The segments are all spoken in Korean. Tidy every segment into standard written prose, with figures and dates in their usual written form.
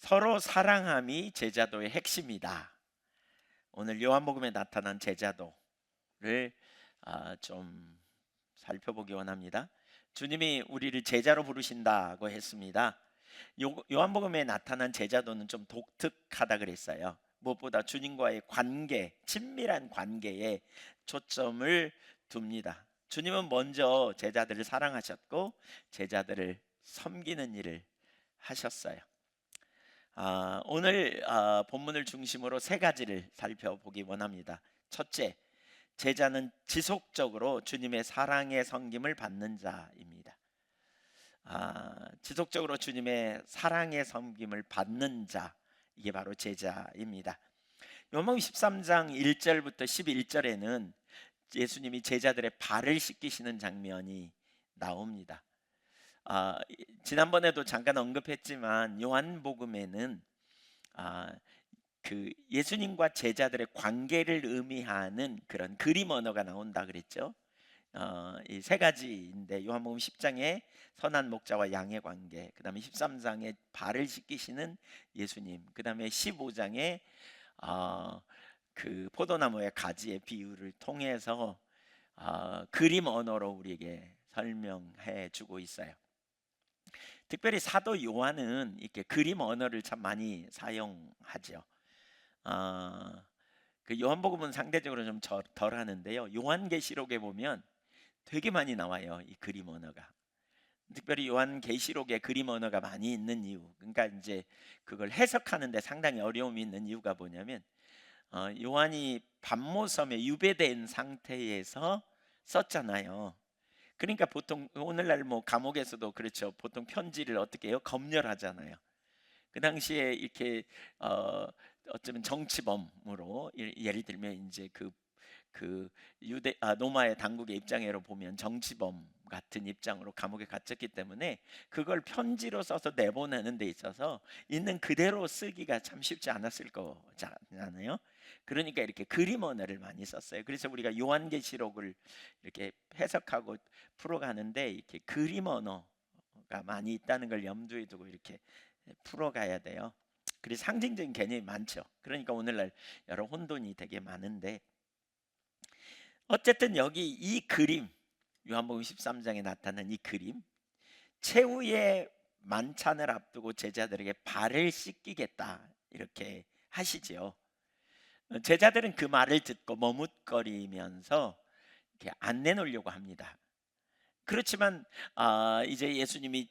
서로 사랑함이 제자도의 핵심이다. 오늘 요한복음에 나타난 제자도를 좀 살펴보기 원합니다. 주님이 우리를 제자로 부르신다고 했습니다. 요한복음에 나타난 제자도는 좀 독특하다 그랬어요. 무엇보다 주님과의 관계, 친밀한 관계에 초점을 둡니다. 주님은 먼저 제자들을 사랑하셨고 제자들을 섬기는 일을 하셨어요. 오늘 본문을 중심으로 세 가지를 살펴보기 원합니다. 첫째, 제자는 지속적으로 주님의 사랑의 섬김을 받는 자입니다. 지속적으로 주님의 사랑의 섬김을 받는 자, 이게 바로 제자입니다. 요한복음 13장 1절부터 11절에는 예수님이 제자들의 발을 씻기시는 장면이 나옵니다. 지난번에도 잠깐 언급했지만 요한복음에는 그 예수님과 제자들의 관계를 의미하는 그런 그림 언어가 나온다 그랬죠. 이 세 가지인데 요한복음 10장에 선한 목자와 양의 관계, 그 다음에 13장에 발을 씻기시는 예수님, 그 다음에 15장에 그 포도나무의 가지의 비유를 통해서 그림 언어로 우리에게 설명해 주고 있어요. 특별히 사도 요한은 이렇게 그림 언어를 참 많이 사용하죠. 그 요한복음은 상대적으로 좀 덜 하는데요. 요한계시록에 보면 되게 많이 나와요, 이 그림 언어가. 특별히 요한계시록에 그림 언어가 많이 있는 이유, 그러니까 이제 그걸 해석하는데 상당히 어려움이 있는 이유가 뭐냐면 요한이 밤모섬에 유배된 상태에서 썼잖아요. 그러니까 보통 오늘날 뭐 감옥에서도 그렇죠. 보통 편지를 어떻게 해요? 검열하잖아요. 그 당시에 이렇게 어쩌면 정치범으로 예를 들면 이제 그 로마의 당국의 입장으로 보면 정치범 같은 입장으로 감옥에 갇혔기 때문에 그걸 편지로 써서 내보내는 데 있어서 있는 그대로 쓰기가 참 쉽지 않았을 거잖아요. 그러니까 이렇게 그림 언어를 많이 썼어요. 그래서 우리가 요한계시록을 이렇게 해석하고 풀어가는데 이렇게 그림 언어가 많이 있다는 걸 염두에 두고 이렇게 풀어가야 돼요. 그래서 상징적인 개념이 많죠. 그러니까 오늘날 여러 혼돈이 되게 많은데 어쨌든 여기 이 그림, 요한복음 13장에 나타난 이 그림, 최후의 만찬을 앞두고 제자들에게 발을 씻기겠다 이렇게 하시지요. 제자들은 그 말을 듣고 머뭇거리면서 이렇게 안 내놓으려고 합니다. 그렇지만 이제 예수님이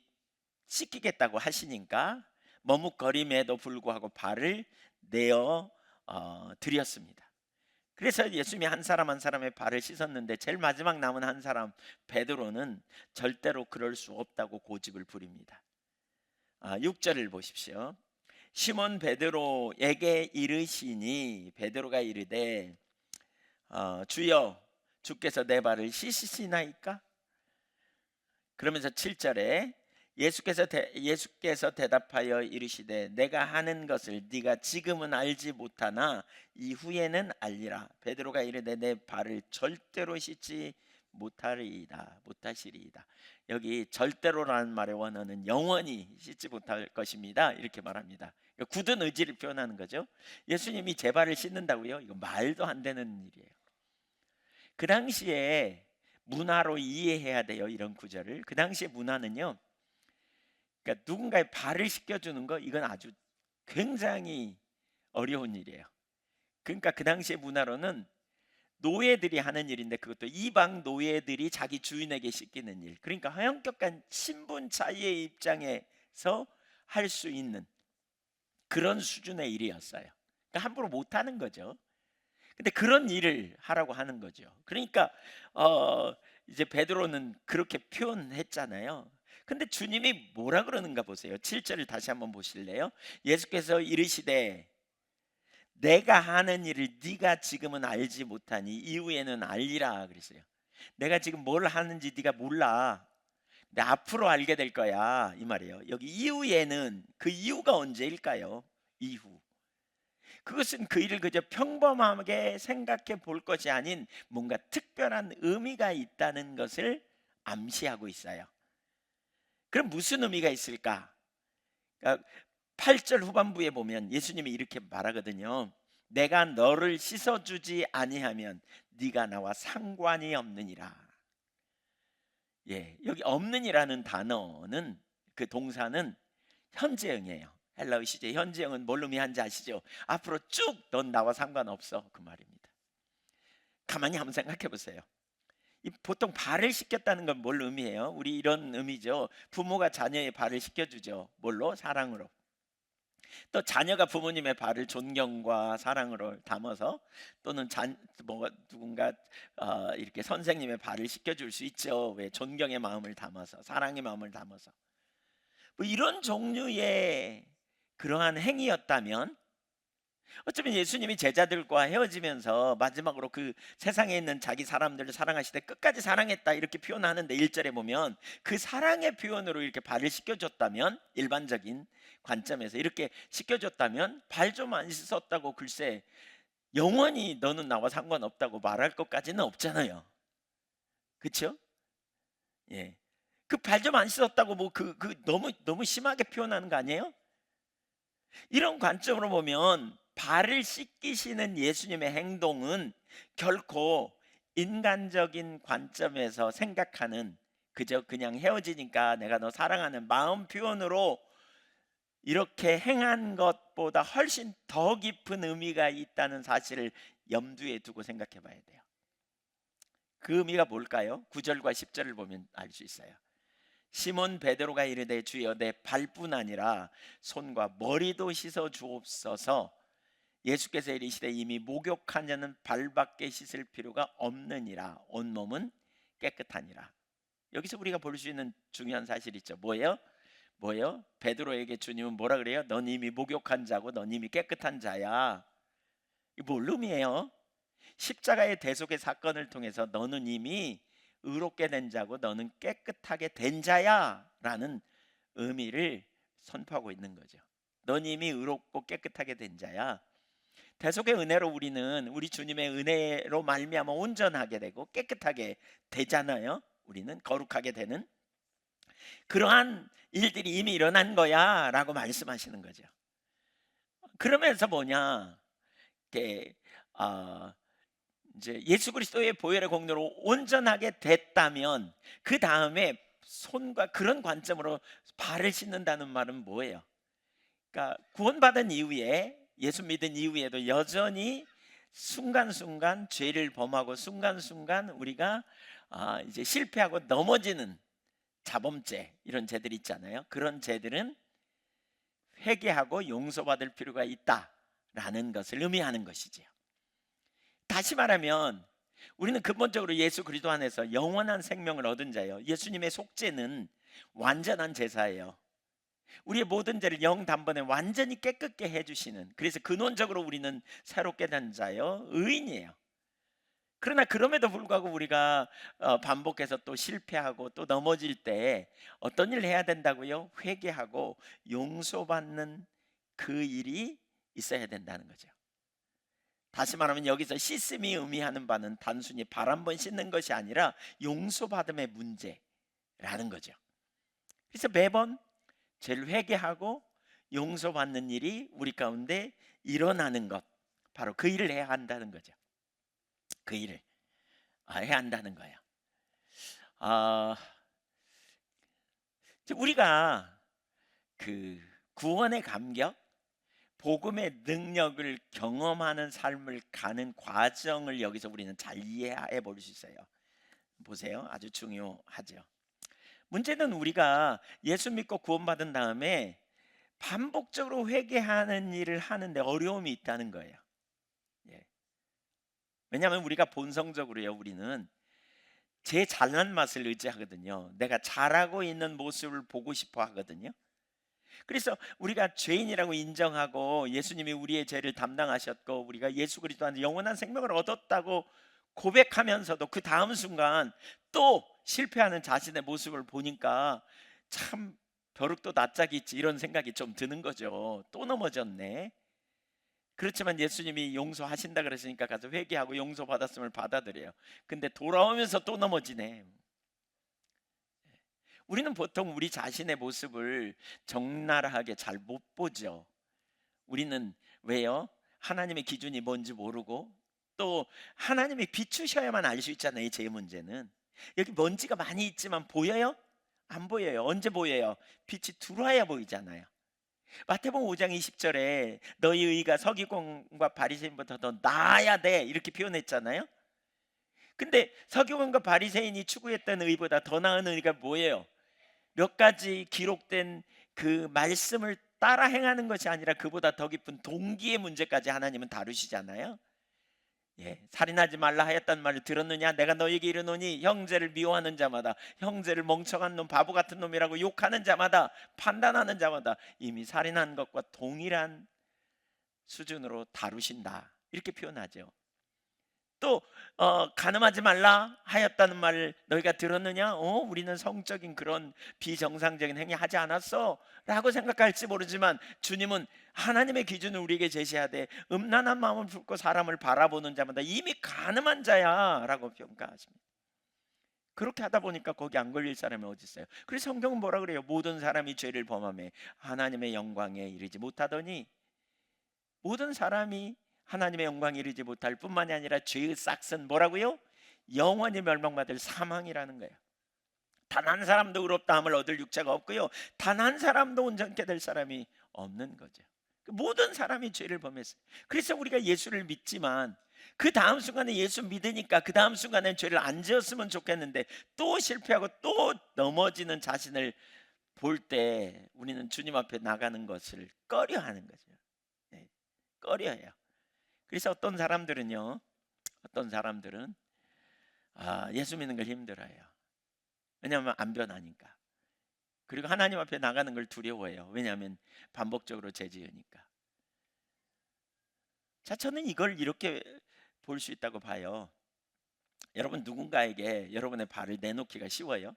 씻기겠다고 하시니까 머뭇거림에도 불구하고 발을 내어 드렸습니다. 그래서 예수님이 한 사람 한 사람의 발을 씻었는데 제일 마지막 남은 한 사람 베드로는 절대로 그럴 수 없다고 고집을 부립니다. 6절을 보십시오. 시몬 베드로에게 이르시니 베드로가 이르되 주여 주께서 내 발을 씻으시나이까? 그러면서 7절에 예수께서 대답하여 이르시되 내가 하는 것을 네가 지금은 알지 못하나 이후에는 알리라. 베드로가 이르되 내 발을 절대로 씻지 못하시리이다. 여기 절대로라는 말의 원어는 영원히 씻지 못할 것입니다 이렇게 말합니다. 굳은 의지를 표현하는 거죠. 예수님이 제 발을 씻는다고요? 이거 말도 안 되는 일이에요. 그 당시에 문화로 이해해야 돼요. 이런 구절을. 그 당시의 문화는요, 그러니까 누군가의 발을 씻겨주는 거, 이건 아주 굉장히 어려운 일이에요. 그러니까 그 당시의 문화로는 노예들이 하는 일인데 그것도 이방 노예들이 자기 주인에게 씻기는 일, 그러니까 허영격한 신분 차이의 입장에서 할 수 있는 그런 수준의 일이었어요. 그러니까 함부로 못하는 거죠. 근데 그런 일을 하라고 하는 거죠. 그러니까 이제 베드로는 그렇게 표현했잖아요. 근데 주님이 뭐라 그러는가 보세요. 7절을 다시 한번 보실래요? 예수께서 이르시되 내가 하는 일을 네가 지금은 알지 못하니 이후에는 알리라 그랬어요. 내가 지금 뭘 하는지 네가 몰라. 근데 앞으로 알게 될 거야 이 말이에요. 여기 이후에는 그 이유가 언제일까요? 이후. 그것은 그 일을 그저 평범하게 생각해 볼 것이 아닌 뭔가 특별한 의미가 있다는 것을 암시하고 있어요. 그럼 무슨 의미가 있을까? 그러니까 8절 후반부에 보면 예수님이 이렇게 말하거든요. 내가 너를 씻어주지 아니하면 네가 나와 상관이 없느니라. 예, 여기 없느니라는 단어는, 그 동사는 현재형이에요. 헬라어 시제 현재형은 뭘 의미하는지 아시죠? 앞으로 쭉 넌 나와 상관없어, 그 말입니다. 가만히 한번 생각해 보세요. 보통 발을 씻겼다는 건 뭘 의미해요? 우리 이런 의미죠. 부모가 자녀의 발을 씻겨주죠. 뭘로? 사랑으로. 또 자녀가 부모님의 발을 존경과 사랑으로 담아서, 또는 누군가 이렇게 선생님의 발을 씻겨줄 수 있죠. 왜? 존경의 마음을 담아서, 사랑의 마음을 담아서. 뭐 이런 종류의 그러한 행위였다면, 어쩌면 예수님이 제자들과 헤어지면서 마지막으로 그 세상에 있는 자기 사람들을 사랑하실 때 끝까지 사랑했다 이렇게 표현하는데, 1절에 보면 그 사랑의 표현으로 이렇게 발을 씻겨줬다면, 일반적인 관점에서 이렇게 씻겨줬다면, 발 좀 안 씻었다고 글쎄 영원히 너는 나와 상관없다고 말할 것까지는 없잖아요. 그렇죠? 예. 그 발 좀 안 씻었다고 뭐 너무 심하게 표현하는 거 아니에요? 이런 관점으로 보면 발을 씻기시는 예수님의 행동은 결코 인간적인 관점에서 생각하는, 그저 그냥 헤어지니까 내가 너 사랑하는 마음 표현으로 이렇게 행한 것보다 훨씬 더 깊은 의미가 있다는 사실을 염두에 두고 생각해 봐야 돼요. 그 의미가 뭘까요? 9절과 10절을 보면 알 수 있어요. 시몬 베드로가 이르되 주여 내 발뿐 아니라 손과 머리도 씻어 주옵소서. 예수께서 이르시되 이미 목욕한 자는 발밖에 씻을 필요가 없느니라. 온몸은 깨끗하니라. 여기서 우리가 볼 수 있는 중요한 사실이 있죠. 뭐예요? 베드로에게 주님은 뭐라 그래요? 넌 이미 목욕한 자고 넌 이미 깨끗한 자야. 이게 뭘 의미해요? 십자가의 대속의 사건을 통해서 너는 이미 의롭게 된 자고 너는 깨끗하게 된 자야 라는 의미를 선포하고 있는 거죠. 넌 이미 의롭고 깨끗하게 된 자야. 대속의 은혜로 우리는 우리 주님의 은혜로 말미암아 온전하게 되고 깨끗하게 되잖아요. 우리는 거룩하게 되는 그러한 일들이 이미 일어난 거야 라고 말씀하시는 거죠. 그러면서 뭐냐, 이렇게 이제 예수 그리스도의 보혈의 공로로 온전하게 됐다면 그 다음에 손과 그런 관점으로 발을 씻는다는 말은 뭐예요? 그러니까 구원받은 이후에, 예수 믿은 이후에도 여전히 순간순간 죄를 범하고 순간순간 우리가 이제 실패하고 넘어지는 자범죄, 이런 죄들 있잖아요. 그런 죄들은 회개하고 용서받을 필요가 있다라는 것을 의미하는 것이지요. 다시 말하면 우리는 근본적으로 예수 그리스도 안에서 영원한 생명을 얻은 자예요. 예수님의 속죄는 완전한 제사예요. 우리의 모든 죄를 영 단번에 완전히 깨끗게 해주시는, 그래서 근원적으로 우리는 새롭게 된 자요, 의인이에요. 그러나 그럼에도 불구하고 우리가 반복해서 또 실패하고 또 넘어질 때 어떤 일을 해야 된다고요? 회개하고 용서받는 그 일이 있어야 된다는 거죠. 다시 말하면 여기서 씻음이 의미하는 바는 단순히 발 한 번 씻는 것이 아니라 용서받음의 문제라는 거죠. 그래서 매번 죄를 회개하고 용서받는 일이 우리 가운데 일어나는 것, 바로 그 일을 해야 한다는 거죠. 그 일을 해야 한다는 거예요. 우리가 그 구원의 감격, 복음의 능력을 경험하는 삶을 가는 과정을 여기서 우리는 잘 이해해 볼 수 있어요. 보세요, 아주 중요하죠. 문제는 우리가 예수 믿고 구원받은 다음에 반복적으로 회개하는 일을 하는데 어려움이 있다는 거예요. 예. 왜냐하면 우리가 본성적으로요, 우리는 제 잘난 맛을 의지하거든요. 내가 잘하고 있는 모습을 보고 싶어 하거든요. 그래서 우리가 죄인이라고 인정하고 예수님이 우리의 죄를 담당하셨고 우리가 예수 그리스도 안에 영원한 생명을 얻었다고 고백하면서도 그 다음 순간 또 실패하는 자신의 모습을 보니까 참 벼룩도 낯짝이 있지, 이런 생각이 좀 드는 거죠. 또 넘어졌네. 그렇지만 예수님이 용서하신다 그러시니까 가서 회개하고 용서받았음을 받아들여요. 근데 돌아오면서 또 넘어지네. 우리는 보통 우리 자신의 모습을 적나라하게 잘 못 보죠. 우리는 왜요? 하나님의 기준이 뭔지 모르고 또 하나님이 비추셔야만 알 수 있잖아요. 제 문제는 여기 먼지가 많이 있지만 보여요? 안 보여요. 언제 보여요? 빛이 들어와야 보이잖아요. 마태복음 5장 20절에 너희 의가 서기관과 바리새인보다 더 나아야 돼 이렇게 표현했잖아요. 근데 서기관과 바리새인이 추구했던 의보다 더 나은 의가 뭐예요? 몇 가지 기록된 그 말씀을 따라 행하는 것이 아니라 그보다 더 깊은 동기의 문제까지 하나님은 다루시잖아요. 예, 살인하지 말라 하였단 말을 들었느냐? 내가 너에게 이르노니 형제를 미워하는 자마다, 형제를 멍청한 놈, 바보 같은 놈이라고 욕하는 자마다, 판단하는 자마다 이미 살인한 것과 동일한 수준으로 다루신다 이렇게 표현하죠. 또 간음하지 말라 하였다는 말을 너희가 들었느냐? 우리는 성적인 그런 비정상적인 행위 하지 않았어 라고 생각할지 모르지만 주님은 하나님의 기준을 우리에게 제시하되 음란한 마음을 품고 사람을 바라보는 자마다 이미 간음한 자야 라고 평가하십니다. 그렇게 하다 보니까 거기 안 걸릴 사람이 어디 있어요? 그래서 성경은 뭐라 그래요? 모든 사람이 죄를 범하며 하나님의 영광에 이르지 못하더니, 모든 사람이 하나님의 영광에 이르지 못할 뿐만이 아니라 죄의 싹은 뭐라고요? 영원히 멸망받을 사망이라는 거예요. 단 한 사람도 의롭다함을 얻을 육체가 없고요, 단 한 사람도 온전케 될 사람이 없는 거죠. 모든 사람이 죄를 범했어요. 그래서 우리가 예수를 믿지만 그 다음 순간에 예수 믿으니까 그 다음 순간에 죄를 안 지었으면 좋겠는데 또 실패하고 또 넘어지는 자신을 볼 때 우리는 주님 앞에 나가는 것을 꺼려하는 거죠. 네, 꺼려해요. 그래서 어떤 사람들은 예수 믿는 걸 힘들어해요. 왜냐하면 안 변하니까. 그리고 하나님 앞에 나가는 걸 두려워해요. 왜냐하면 반복적으로 죄 지으니까. 자, 저는 이걸 이렇게 볼 수 있다고 봐요. 여러분, 누군가에게 여러분의 발을 내놓기가 쉬워요?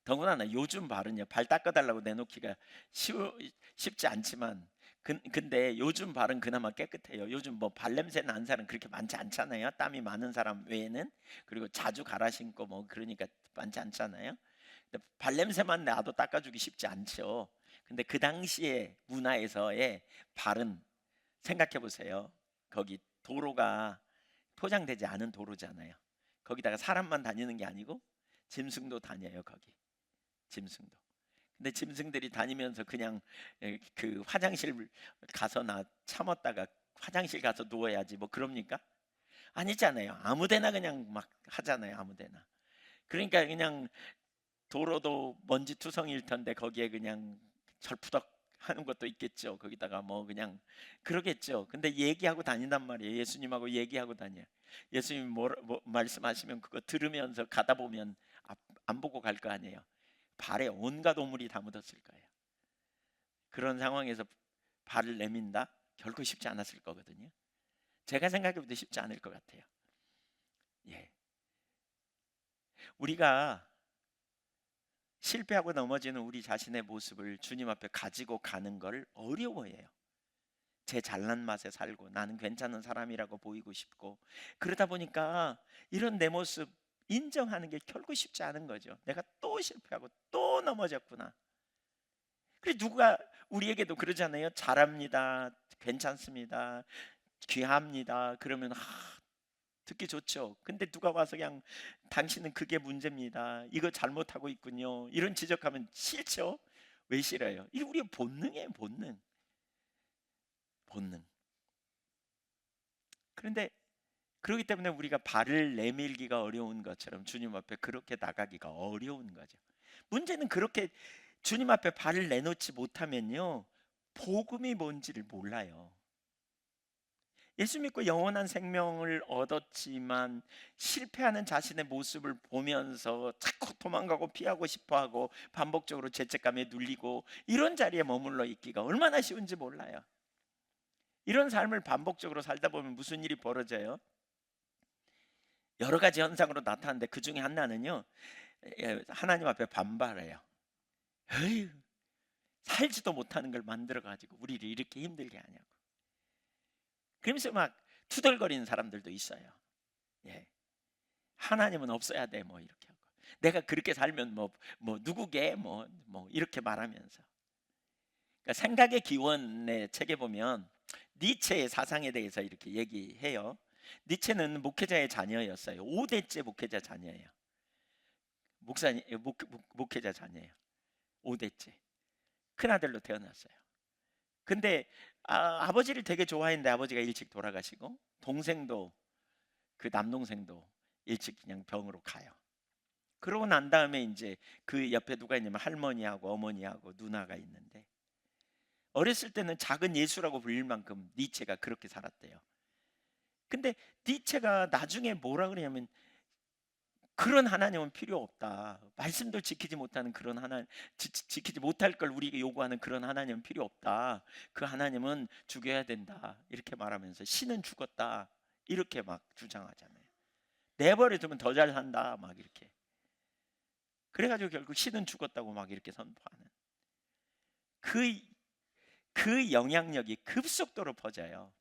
더구나 요즘 발은요, 발 닦아달라고 내놓기가 쉽지 않지만 근데 요즘 발은 그나마 깨끗해요. 요즘 뭐 발냄새 난 사람 그렇게 많지 않잖아요. 땀이 많은 사람 외에는. 그리고 자주 갈아 신고 뭐 그러니까 많지 않잖아요. 근데 발냄새만 나도 닦아주기 쉽지 않죠. 근데 그 당시에 문화에서의 발은 생각해 보세요. 거기 도로가 포장되지 않은 도로잖아요. 거기다가 사람만 다니는 게 아니고 짐승도 다녀요. 거기 짐승도. 근데 짐승들이 다니면서 그냥 그 화장실 가서 나 참았다가 화장실 가서 누워야지 뭐 그럽니까? 아니잖아요. 아무데나 그냥 막 하잖아요. 아무데나. 그러니까 그냥 도로도 먼지 투성일 텐데 거기에 그냥 철푸덕 하는 것도 있겠죠. 거기다가 뭐 그냥 그러겠죠. 근데 얘기하고 다닌단 말이에요. 예수님하고 얘기하고 다녀. 예수님 뭐 말씀하시면 그거 들으면서 가다 보면 안 보고 갈 거 아니에요. 발에 온갖 오물이 다 묻었을 거예요. 그런 상황에서 발을 내민다? 결코 쉽지 않았을 거거든요. 제가 생각해도 쉽지 않을 것 같아요. 예. 우리가 실패하고 넘어지는 우리 자신의 모습을 주님 앞에 가지고 가는 걸 어려워해요. 제 잘난 맛에 살고 나는 괜찮은 사람이라고 보이고 싶고, 그러다 보니까 이런 내 모습 인정하는 게 결코 쉽지 않은 거죠. 내가 또 실패하고 또 넘어졌구나. 그래, 누가 우리에게도 그러잖아요. 잘합니다, 괜찮습니다, 귀합니다. 그러면 듣기 좋죠. 근데 누가 와서 그냥 당신은 그게 문제입니다, 이거 잘못하고 있군요, 이런 지적하면 싫죠. 왜 싫어요? 이게 우리의 본능이에요. 본능. 그런데 그렇기 때문에 우리가 발을 내밀기가 어려운 것처럼 주님 앞에 그렇게 나가기가 어려운 거죠. 문제는 그렇게 주님 앞에 발을 내놓지 못하면요, 복음이 뭔지를 몰라요. 예수 믿고 영원한 생명을 얻었지만 실패하는 자신의 모습을 보면서 자꾸 도망가고 피하고 싶어하고 반복적으로 죄책감에 눌리고 이런 자리에 머물러 있기가 얼마나 쉬운지 몰라요. 이런 삶을 반복적으로 살다 보면 무슨 일이 벌어져요? 여러 가지 현상으로 나타나는데 그 중에 하나는요, 하나님 앞에 반발해요. 에휴, 살지도 못하는 걸 만들어 가지고 우리를 이렇게 힘들게 하냐고. 그러면서 막 투덜거리는 사람들도 있어요. 예, 하나님은 없어야 돼 뭐 이렇게 하고, 내가 그렇게 살면 뭐 누구게 뭐 이렇게 말하면서. 그러니까 생각의 기원의 책에 보면 니체의 사상에 대해서 이렇게 얘기해요. 니체는 목회자의 자녀였어요. 5대째 목회자 자녀예요. 목회자 자녀예요. 5대째. 큰아들로 태어났어요. 근데 아버지를 되게 좋아했는데 아버지가 일찍 돌아가시고, 동생도, 그 남동생도 일찍 그냥 병으로 가요. 그러고 난 다음에 이제 그 옆에 누가 있냐면 할머니하고 어머니하고 누나가 있는데, 어렸을 때는 작은 예수라고 불릴 만큼 니체가 그렇게 살았대요. 근데 니체가 나중에 뭐라 그러냐면, 그런 하나님은 필요 없다. 말씀도 지키지 못하는 그런 하나님, 지키지 못할 걸 우리에게 요구하는 그런 하나님은 필요 없다. 그 하나님은 죽여야 된다. 이렇게 말하면서 신은 죽었다. 이렇게 막 주장하잖아요. 내버려두면 더 잘 산다. 막 이렇게. 그래가지고 결국 신은 죽었다고 막 이렇게 선포하는 그 영향력이 급속도로 퍼져요.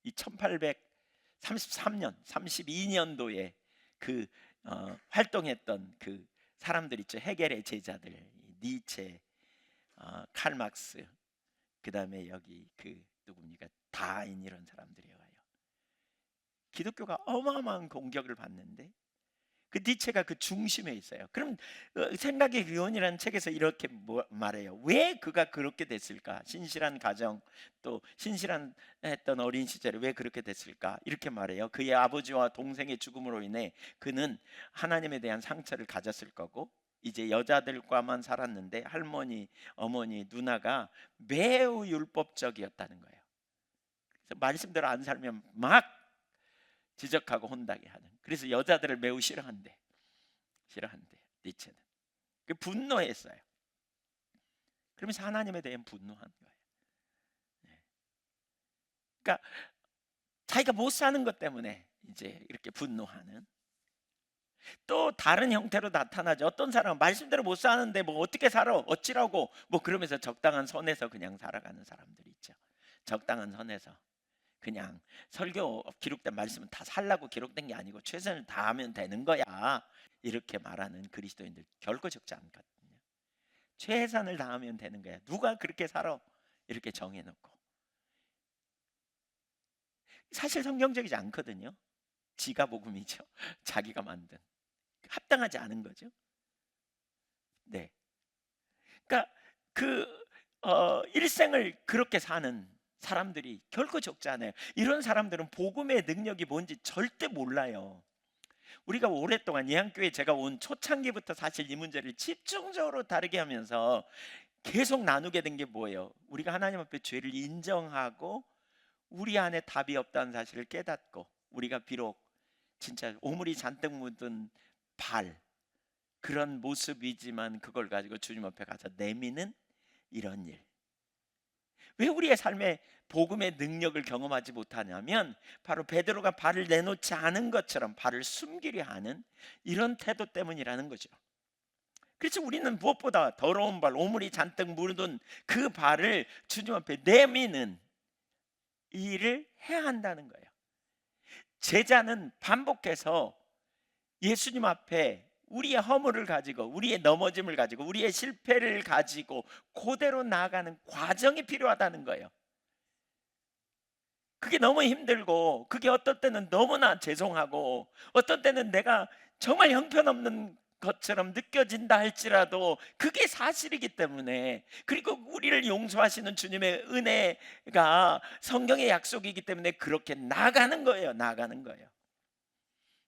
이 1833년, 32년도에 그 활동했던 그 사람들 있죠. 헤겔의 제자들, 니체, 칼막스, 그 다음에 여기 그 누굽니까, 다인, 이런 사람들이에요. 기독교가 어마어마한 공격을 받는데 그 니체가 그 중심에 있어요. 그럼 생각의 기원이라는 책에서 이렇게 말해요. 왜 그가 그렇게 됐을까? 신실한 가정, 또 신실한 했던 어린 시절에 왜 그렇게 됐을까? 이렇게 말해요. 그의 아버지와 동생의 죽음으로 인해 그는 하나님에 대한 상처를 가졌을 거고, 이제 여자들과만 살았는데 할머니, 어머니, 누나가 매우 율법적이었다는 거예요. 그래서 말씀대로 안 살면 막 지적하고 혼나게 하는. 그래서 여자들을 매우 싫어한대. 니체는. 그 분노했어요. 그러면서 하나님에 대한 분노한 거예요. 그러니까 자기가 못 사는 것 때문에 이제 이렇게 분노하는. 또 다른 형태로 나타나죠. 어떤 사람은 말씀대로 못 사는데 뭐 어떻게 살아? 어찌라고? 뭐 그러면서 적당한 선에서 그냥 살아가는 사람들이 있죠. 적당한 선에서 그냥 설교 기록된 말씀은 다 살라고 기록된 게 아니고 최선을 다하면 되는 거야. 이렇게 말하는 그리스도인들 결코 적지 않거든요. 최선을 다하면 되는 거야. 누가 그렇게 살아? 이렇게 정해놓고. 사실 성경적이지 않거든요. 지가 복음이죠. 자기가 만든. 합당하지 않은 거죠. 네. 그러니까 그 일생을 그렇게 사는 사람들이 결코 적지 않아요. 이런 사람들은 복음의 능력이 뭔지 절대 몰라요. 우리가 오랫동안 예한교회 제가 온 초창기부터 사실 이 문제를 집중적으로 다루게 하면서 계속 나누게 된 게 뭐예요? 우리가 하나님 앞에 죄를 인정하고 우리 안에 답이 없다는 사실을 깨닫고, 우리가 비록 진짜 오물이 잔뜩 묻은 발, 그런 모습이지만 그걸 가지고 주님 앞에 가서 내미는 이런 일. 왜 우리의 삶에 복음의 능력을 경험하지 못하냐면, 바로 베드로가 발을 내놓지 않은 것처럼 발을 숨기려 하는 이런 태도 때문이라는 거죠. 그래서 우리는 무엇보다 더러운 발, 오물이 잔뜩 묻은 그 발을 주님 앞에 내미는 이 일을 해야 한다는 거예요. 제자는 반복해서 예수님 앞에 우리의 허물을 가지고, 우리의 넘어짐을 가지고, 우리의 실패를 가지고 그대로 나아가는 과정이 필요하다는 거예요. 그게 너무 힘들고, 그게 어떤 때는 너무나 죄송하고, 어떤 때는 내가 정말 형편없는 것처럼 느껴진다 할지라도 그게 사실이기 때문에, 그리고 우리를 용서하시는 주님의 은혜가 성경의 약속이기 때문에 그렇게 나가는 거예요. 나가는 거예요.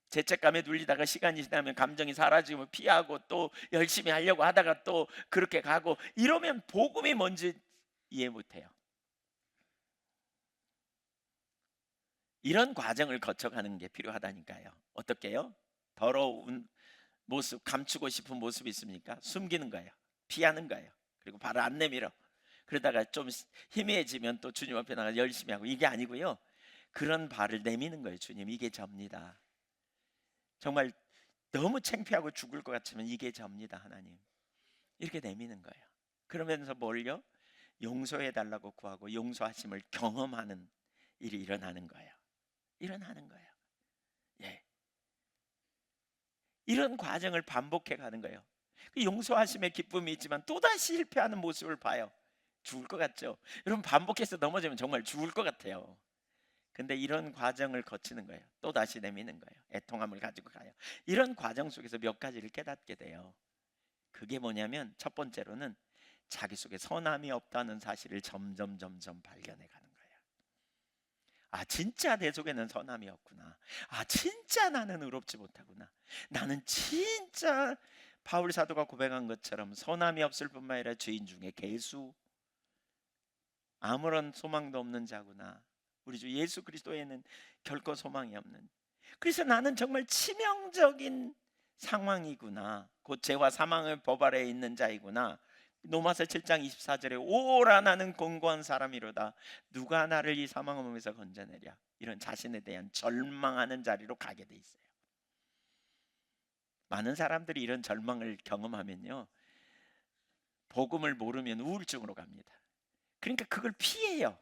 죄책감에 눌리다가 시간이 지나면 감정이 사라지고 피하고 또 열심히 하려고 하다가 또 그렇게 가고, 이러면 복음이 뭔지 이해 못해요. 이런 과정을 거쳐가는 게 필요하다니까요. 어떻게요? 더러운 모습, 감추고 싶은 모습이 있습니까? 숨기는 거예요. 피하는 거예요. 그리고 발을 안 내밀어. 그러다가 좀 희미해지면 또 주님 앞에 나가 열심히 하고, 이게 아니고요. 그런 발을 내미는 거예요. 주님, 이게 접니다. 정말 너무 창피하고 죽을 것 같으면 이게 접니다. 하나님. 이렇게 내미는 거예요. 그러면서 뭘요? 용서해 달라고 구하고 용서하심을 경험하는 일이 일어나는 거예요. 일어나는 거예요. 예. 이런 과정을 반복해 가는 거예요. 그 용서하심의 기쁨이 있지만 또다시 실패하는 모습을 봐요. 죽을 것 같죠? 여러분, 반복해서 넘어지면 정말 죽을 것 같아요. 근데 이런 과정을 거치는 거예요. 또다시 내미는 거예요. 애통함을 가지고 가요. 이런 과정 속에서 몇 가지를 깨닫게 돼요. 그게 뭐냐면, 첫 번째로는 자기 속에 선함이 없다는 사실을 점점 발견해 가는 거예요. 아, 진짜 내 속에는 선함이 없구나. 아, 진짜 나는 의롭지 못하구나. 나는 진짜 바울 사도가 고백한 것처럼 선함이 없을 뿐만 아니라 죄인 중에 괴수, 아무런 소망도 없는 자구나. 우리 주 예수 그리스도에는 결코 소망이 없는, 그래서 나는 정말 치명적인 상황이구나. 곧 죄와 사망의 법 아래에 있는 자이구나. 로마서 7장 24절에 오라 나는 공고한 사람이로다. 누가 나를 이 사망의 몸에서 건져내랴. 이런 자신에 대한 절망하는 자리로 가게 돼 있어요. 많은 사람들이 이런 절망을 경험하면요, 복음을 모르면 우울증으로 갑니다. 그러니까 그걸 피해요.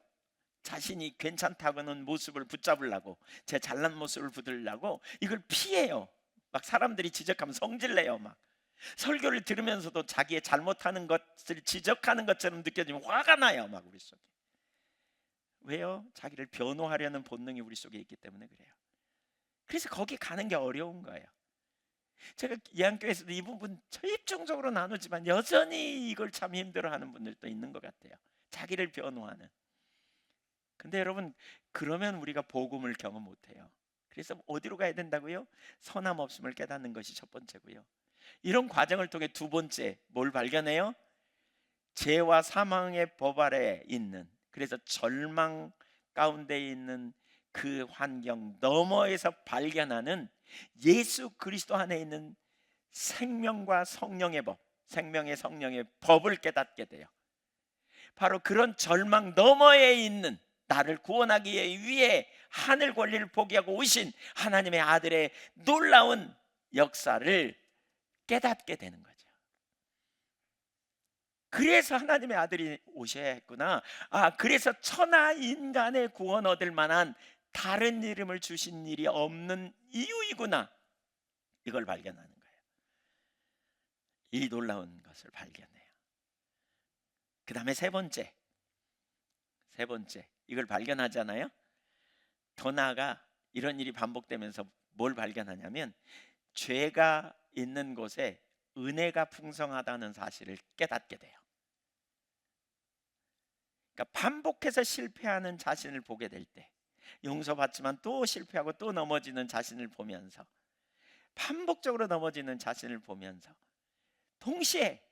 자신이 괜찮다고는 모습을 붙잡으려고, 제 잘난 모습을 붙들려고 이걸 피해요. 막 사람들이 지적하면 성질내요. 막 설교를 들으면서도 자기의 잘못하는 것을 지적하는 것처럼 느껴지면 화가 나요. 막 우리 속에. 왜요? 자기를 변호하려는 본능이 우리 속에 있기 때문에 그래요. 그래서 거기 가는 게 어려운 거예요. 제가 예안교회에서도 이 부분 집중적으로 나누지만 여전히 이걸 참 힘들어하는 분들도 있는 것 같아요. 자기를 변호하는. 근데 여러분, 그러면 우리가 복음을 경험 못해요. 그래서 어디로 가야 된다고요? 선함 없음을 깨닫는 것이 첫 번째고요. 이런 과정을 통해 두 번째 뭘 발견해요? 죄와 사망의 법 아래에 있는, 그래서 절망 가운데 있는 그 환경 너머에서 발견하는 예수 그리스도 안에 있는 생명과 성령의 법, 생명의 성령의 법을 깨닫게 돼요. 바로 그런 절망 너머에 있는 나를 구원하기 위해 하늘 권리를 포기하고 오신 하나님의 아들의 놀라운 역사를 깨닫게 되는 거죠. 그래서 하나님의 아들이 오셔야 했구나. 아, 그래서 천하 인간의 구원 얻을 만한 다른 이름을 주신 일이 없는 이유이구나. 이걸 발견하는 거예요. 이 놀라운 것을 발견해요. 그 다음에 세 번째, 이걸 발견하잖아요. 더 나아가 이런 일이 반복되면서 뭘 발견하냐면, 죄가 있는 곳에 은혜가 풍성하다는 사실을 깨닫게 돼요. 그러니까 반복해서 실패하는 자신을 보게 될 때, 용서받지만 또 실패하고 또 넘어지는 자신을 보면서, 반복적으로 넘어지는 자신을 보면서, 동시에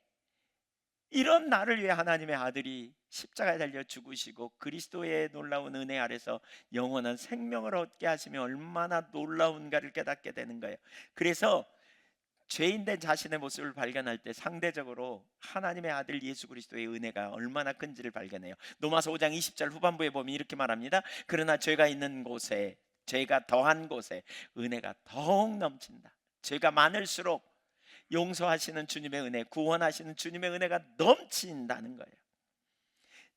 이런 나를 위해 하나님의 아들이 십자가에 달려 죽으시고 그리스도의 놀라운 은혜 아래서 영원한 생명을 얻게 하시며 얼마나 놀라운가를 깨닫게 되는 거예요. 그래서 죄인된 자신의 모습을 발견할 때 상대적으로 하나님의 아들 예수 그리스도의 은혜가 얼마나 큰지를 발견해요. 로마서 5장 20절 후반부에 보면 이렇게 말합니다. 그러나 죄가 있는 곳에, 죄가 더한 곳에 은혜가 더욱 넘친다. 죄가 많을수록 용서하시는 주님의 은혜, 구원하시는 주님의 은혜가 넘친다는 거예요.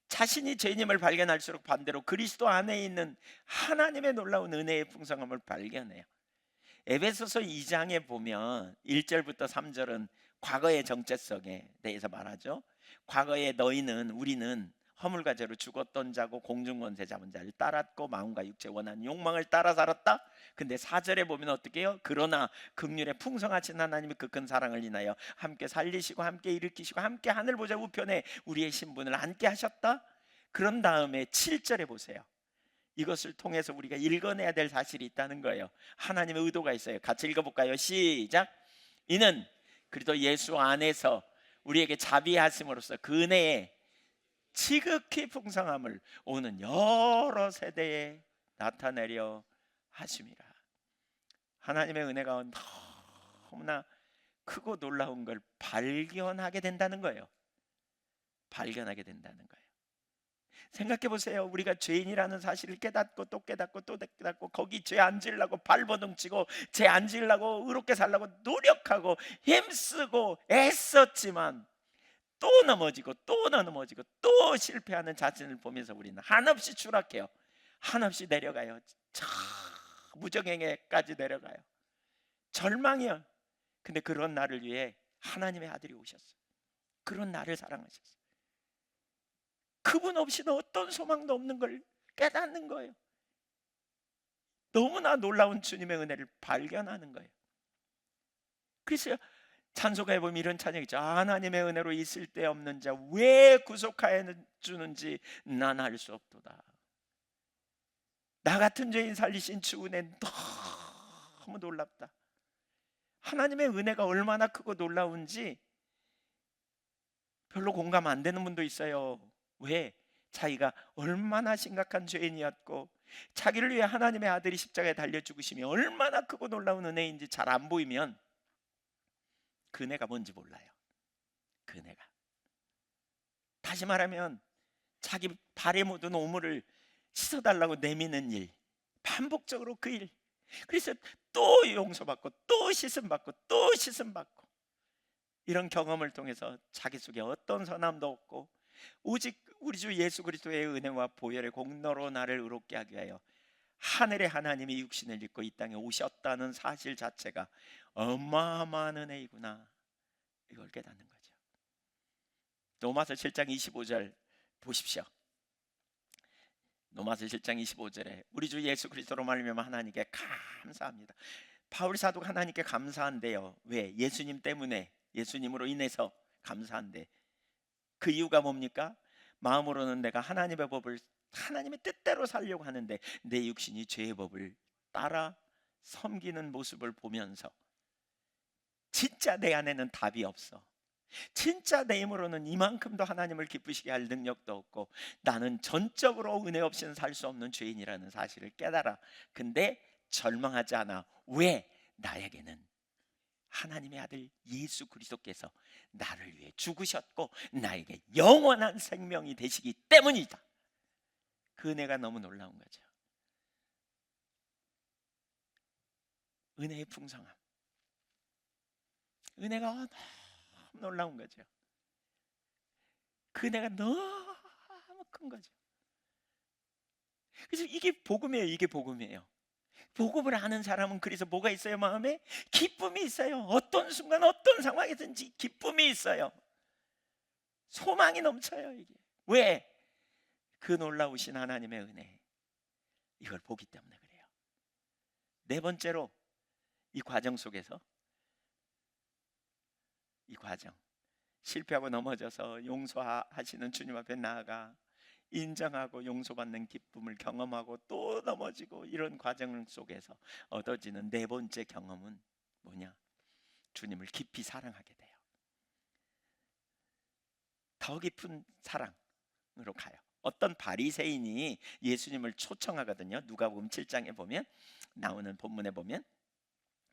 자신이 죄인임을 발견할수록 반대로 그리스도 안에 있는 하나님의 놀라운 은혜의 풍성함을 발견해요. 에베소서 2장에 보면 1절부터 3절은 과거의 정체성에 대해서 말하죠. 과거에 우리는 허물과 죄로 죽었던 자고 공중권세 잡은 자를 따랐고 마음과 육체 원하는 욕망을 따라 살았다. 근데 4절에 보면 어떻게 해요? 그러나 긍휼에 풍성하신 하나님의 그 큰 사랑을 인하여 함께 살리시고 함께 일으키시고 함께 하늘 보좌 우편에 우리의 신분을 앉게 하셨다. 그런 다음에 7절에 보세요. 이것을 통해서 우리가 읽어내야 될 사실이 있다는 거예요. 하나님의 의도가 있어요. 같이 읽어볼까요? 시작. 이는 그리스도 예수 안에서 우리에게 자비하심으로써 그 은혜의 지극히 풍성함을 오는 여러 세대에 나타내려 하심이라. 하나님의 은혜가 너무나 크고 놀라운 걸 발견하게 된다는 거예요. 발견하게 된다는 거예요. 생각해 보세요. 우리가 죄인이라는 사실을 깨닫고 또 깨닫고 또 깨닫고 거기 죄 안 지으려고 발버둥 치고 죄 안 지으려고 의롭게 살려고 노력하고 힘쓰고 애썼지만 또 넘어지고 또 넘어지고 또 실패하는 자신을 보면서 우리는 한없이 추락해요. 한없이 내려가요. 무정행에까지 내려가요. 절망이요. 근데 그런 나를 위해 하나님의 아들이 오셨어. 그런 나를 사랑하셨어. 그분 없이는 어떤 소망도 없는 걸 깨닫는 거예요. 너무나 놀라운 주님의 은혜를 발견하는 거예요. 그래서 찬송가에 보면 이런 찬양이 있죠. 하나님의 은혜로 있을 데 없는 자 왜 구속하여 주는지 난 알 수 없도다. 나 같은 죄인 살리신 주 은혜 너무 놀랍다. 하나님의 은혜가 얼마나 크고 놀라운지 별로 공감 안 되는 분도 있어요. 왜? 자기가 얼마나 심각한 죄인이었고 자기를 위해 하나님의 아들이 십자가에 달려 죽으심이 얼마나 크고 놀라운 은혜인지 잘 안 보이면 그 은혜가 뭔지 몰라요. 그 은혜가. 다시 말하면 자기 발에 묻은 오물을 씻어달라고 내미는 일, 반복적으로 그 일. 그래서 또 용서받고 또 씻음받고 또 씻음받고, 이런 경험을 통해서 자기 속에 어떤 선함도 없고 오직 우리 주 예수 그리스도의 은혜와 보혈의 공로로 나를 의롭게 하기 위하여 하늘의 하나님이 육신을 입고 이 땅에 오셨다는 사실 자체가 어마어마한 은혜이구나, 이걸 깨닫는 거죠. 로마서 7장 25절 보십시오. 로마서 7장 25절에 우리 주 예수 그리스도로 말미암아 하나님께 감사합니다. 바울 사도가 하나님께 감사한데요. 왜? 예수님 때문에, 예수님으로 인해서 감사한데, 그 이유가 뭡니까? 마음으로는 내가 하나님의 법을, 하나님의 뜻대로 살려고 하는데 내 육신이 죄의 법을 따라 섬기는 모습을 보면서 진짜 내 안에는 답이 없어. 진짜 내 힘으로는 이만큼도 하나님을 기쁘시게 할 능력도 없고 나는 전적으로 은혜 없이는 살 수 없는 죄인이라는 사실을 깨달아. 근데 절망하지 않아. 왜? 나에게는 하나님의 아들 예수 그리스도께서 나를 위해 죽으셨고 나에게 영원한 생명이 되시기 때문이다. 그 은혜가 너무 놀라운 거죠. 은혜의 풍성함, 은혜가 너무 놀라운 거죠. 그 은혜가 너무 큰 거죠. 그래서 이게 복음이에요. 이게 복음이에요. 복음을 아는 사람은 그래서 뭐가 있어요? 마음에 기쁨이 있어요. 어떤 순간 어떤 상황이든지 기쁨이 있어요. 소망이 넘쳐요. 이게 왜? 그 놀라우신 하나님의 은혜, 이걸 보기 때문에 그래요. 네 번째로, 이 과정 속에서, 이 과정, 실패하고 넘어져서 용서하시는 주님 앞에 나아가 인정하고 용서받는 기쁨을 경험하고 또 넘어지고, 이런 과정 속에서 얻어지는 네 번째 경험은 뭐냐? 주님을 깊이 사랑하게 돼요. 더 깊은 사랑으로 가요. 어떤 바리새인이 예수님을 초청하거든요. 누가복음 7장에 보면, 나오는 본문에 보면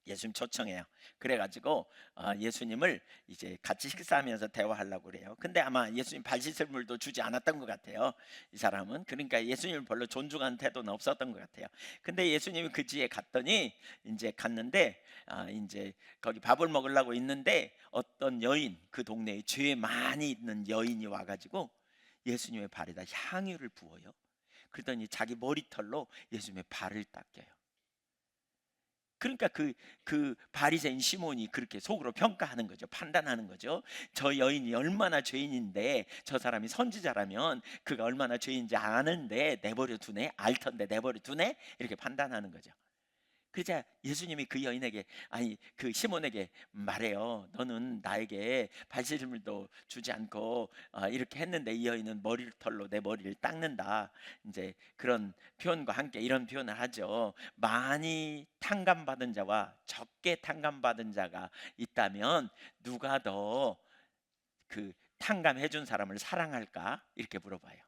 예수님 초청해요. 그래가지고 예수님을 이제 같이 식사하면서 대화하려고 그래요. 근데 아마 예수님 발 씻을 물도 주지 않았던 것 같아요, 이 사람은. 그러니까 예수님을 별로 존중하는 태도는 없었던 것 같아요. 근데 예수님이 그 지에 갔더니, 이제 갔는데 이제 거기 밥을 먹으려고 있는데 어떤 여인, 그 동네에 죄 많이 있는 여인이 와가지고 예수님의 발에다 향유를 부어요. 그러더니 자기 머리털로 예수님의 발을 닦여요. 그러니까 그 바리새인 시몬이 그렇게 속으로 평가하는 거죠. 판단하는 거죠. 저 여인이 얼마나 죄인인데, 저 사람이 선지자라면 그가 얼마나 죄인인지 아는데 내버려 두네, 알 텐데 내버려 두네, 이렇게 판단하는 거죠. 그러자 예수님이 그 여인에게, 아니 그 시몬에게 말해요. 너는 나에게 발시물도 주지 않고 이렇게 했는데 이 여인은 머리털로 내 머리를 닦는다. 이제 그런 표현과 함께 이런 표현을 하죠. 많이 탕감받은 자와 적게 탕감받은 자가 있다면 누가 더 그 탕감해 준 사람을 사랑할까? 이렇게 물어봐요.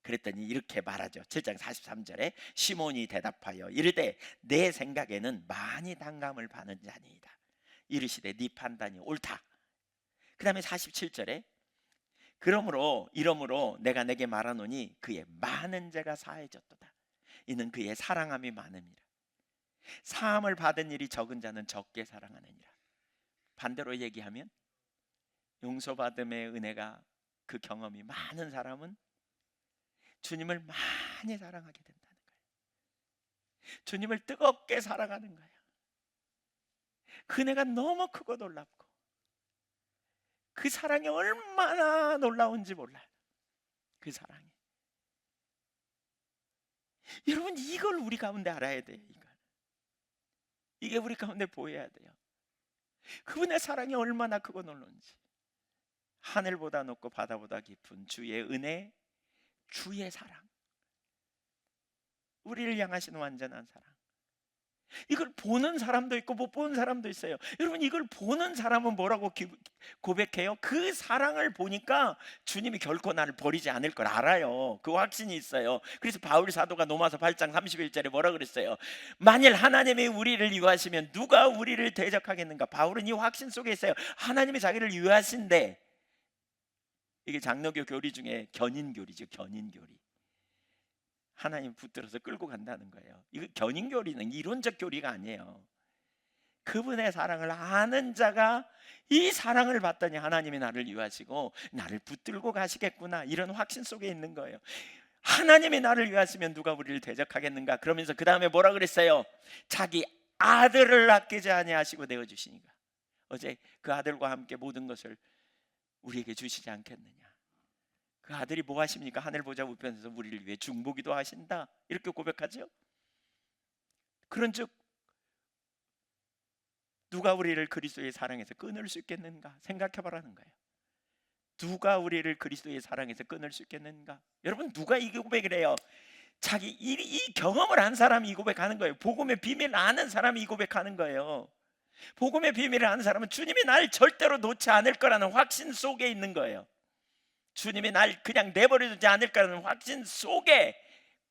그랬더니 이렇게 말하죠. 7장 43절에 시몬이 대답하여 이르되 내 생각에는 많이 탕감을 받는 자니이다. 이르시되 네 판단이 옳다. 그 다음에 47절에 이러므로 내가 내게 말하노니 그의 많은 죄가 사해졌도다. 이는 그의 사랑함이 많음이라. 사함을 받은 일이 적은 자는 적게 사랑하느니라. 반대로 얘기하면 용서받음의 은혜가, 그 경험이 많은 사람은 주님을 많이 사랑하게 된다는 거예요. 주님을 뜨겁게 사랑하는 거예요. 그 은혜가 너무 크고 놀랍고 그 사랑이 얼마나 놀라운지 몰라요. 그 사랑이. 여러분, 이걸 우리 가운데 알아야 돼요. 이게 우리 가운데 보여야 돼요. 그분의 사랑이 얼마나 크고 놀라운지. 하늘보다 높고 바다보다 깊은 주의 은혜, 주의 사랑, 우리를 향하시는 완전한 사랑. 이걸 보는 사람도 있고 못 보는 사람도 있어요. 여러분, 이걸 보는 사람은 뭐라고 고백해요? 그 사랑을 보니까 주님이 결코 나를 버리지 않을 걸 알아요. 그 확신이 있어요. 그래서 바울 사도가 로마서 8장 31절에 뭐라 그랬어요? 만일 하나님이 우리를 위하시면 누가 우리를 대적하겠는가? 바울은 이 확신 속에 있어요. 하나님이 자기를 위하신데, 이게 장로교 교리 중에 견인교리죠. 견인교리. 하나님 붙들어서 끌고 간다는 거예요. 이거 견인교리는 이론적 교리가 아니에요. 그분의 사랑을 아는 자가 이 사랑을 받더니 하나님이 나를 위하시고 나를 붙들고 가시겠구나, 이런 확신 속에 있는 거예요. 하나님이 나를 위하시면 누가 우리를 대적하겠는가? 그러면서 그 다음에 뭐라 그랬어요? 자기 아들을 아끼지 아니하시고 내어주시니까. 어제 그 아들과 함께 모든 것을 우리에게 주시지 않겠느냐. 그 아들이 뭐 하십니까? 하늘 보좌 우편에서 우리를 위해 중보기도 하신다, 이렇게 고백하죠. 그런즉 누가 우리를 그리스도의 사랑에서 끊을 수 있겠는가? 생각해보라는 거예요. 누가 우리를 그리스도의 사랑에서 끊을 수 있겠는가? 여러분, 누가 이 고백을 해요? 자기 이 경험을 한 사람이 이 고백하는 거예요. 복음의 비밀을 아는 사람이 이 고백하는 거예요. 복음의 비밀을 아는 사람은 주님이 날 절대로 놓지 않을 거라는 확신 속에 있는 거예요. 주님이 날 그냥 내버려두지 않을 거라는 확신 속에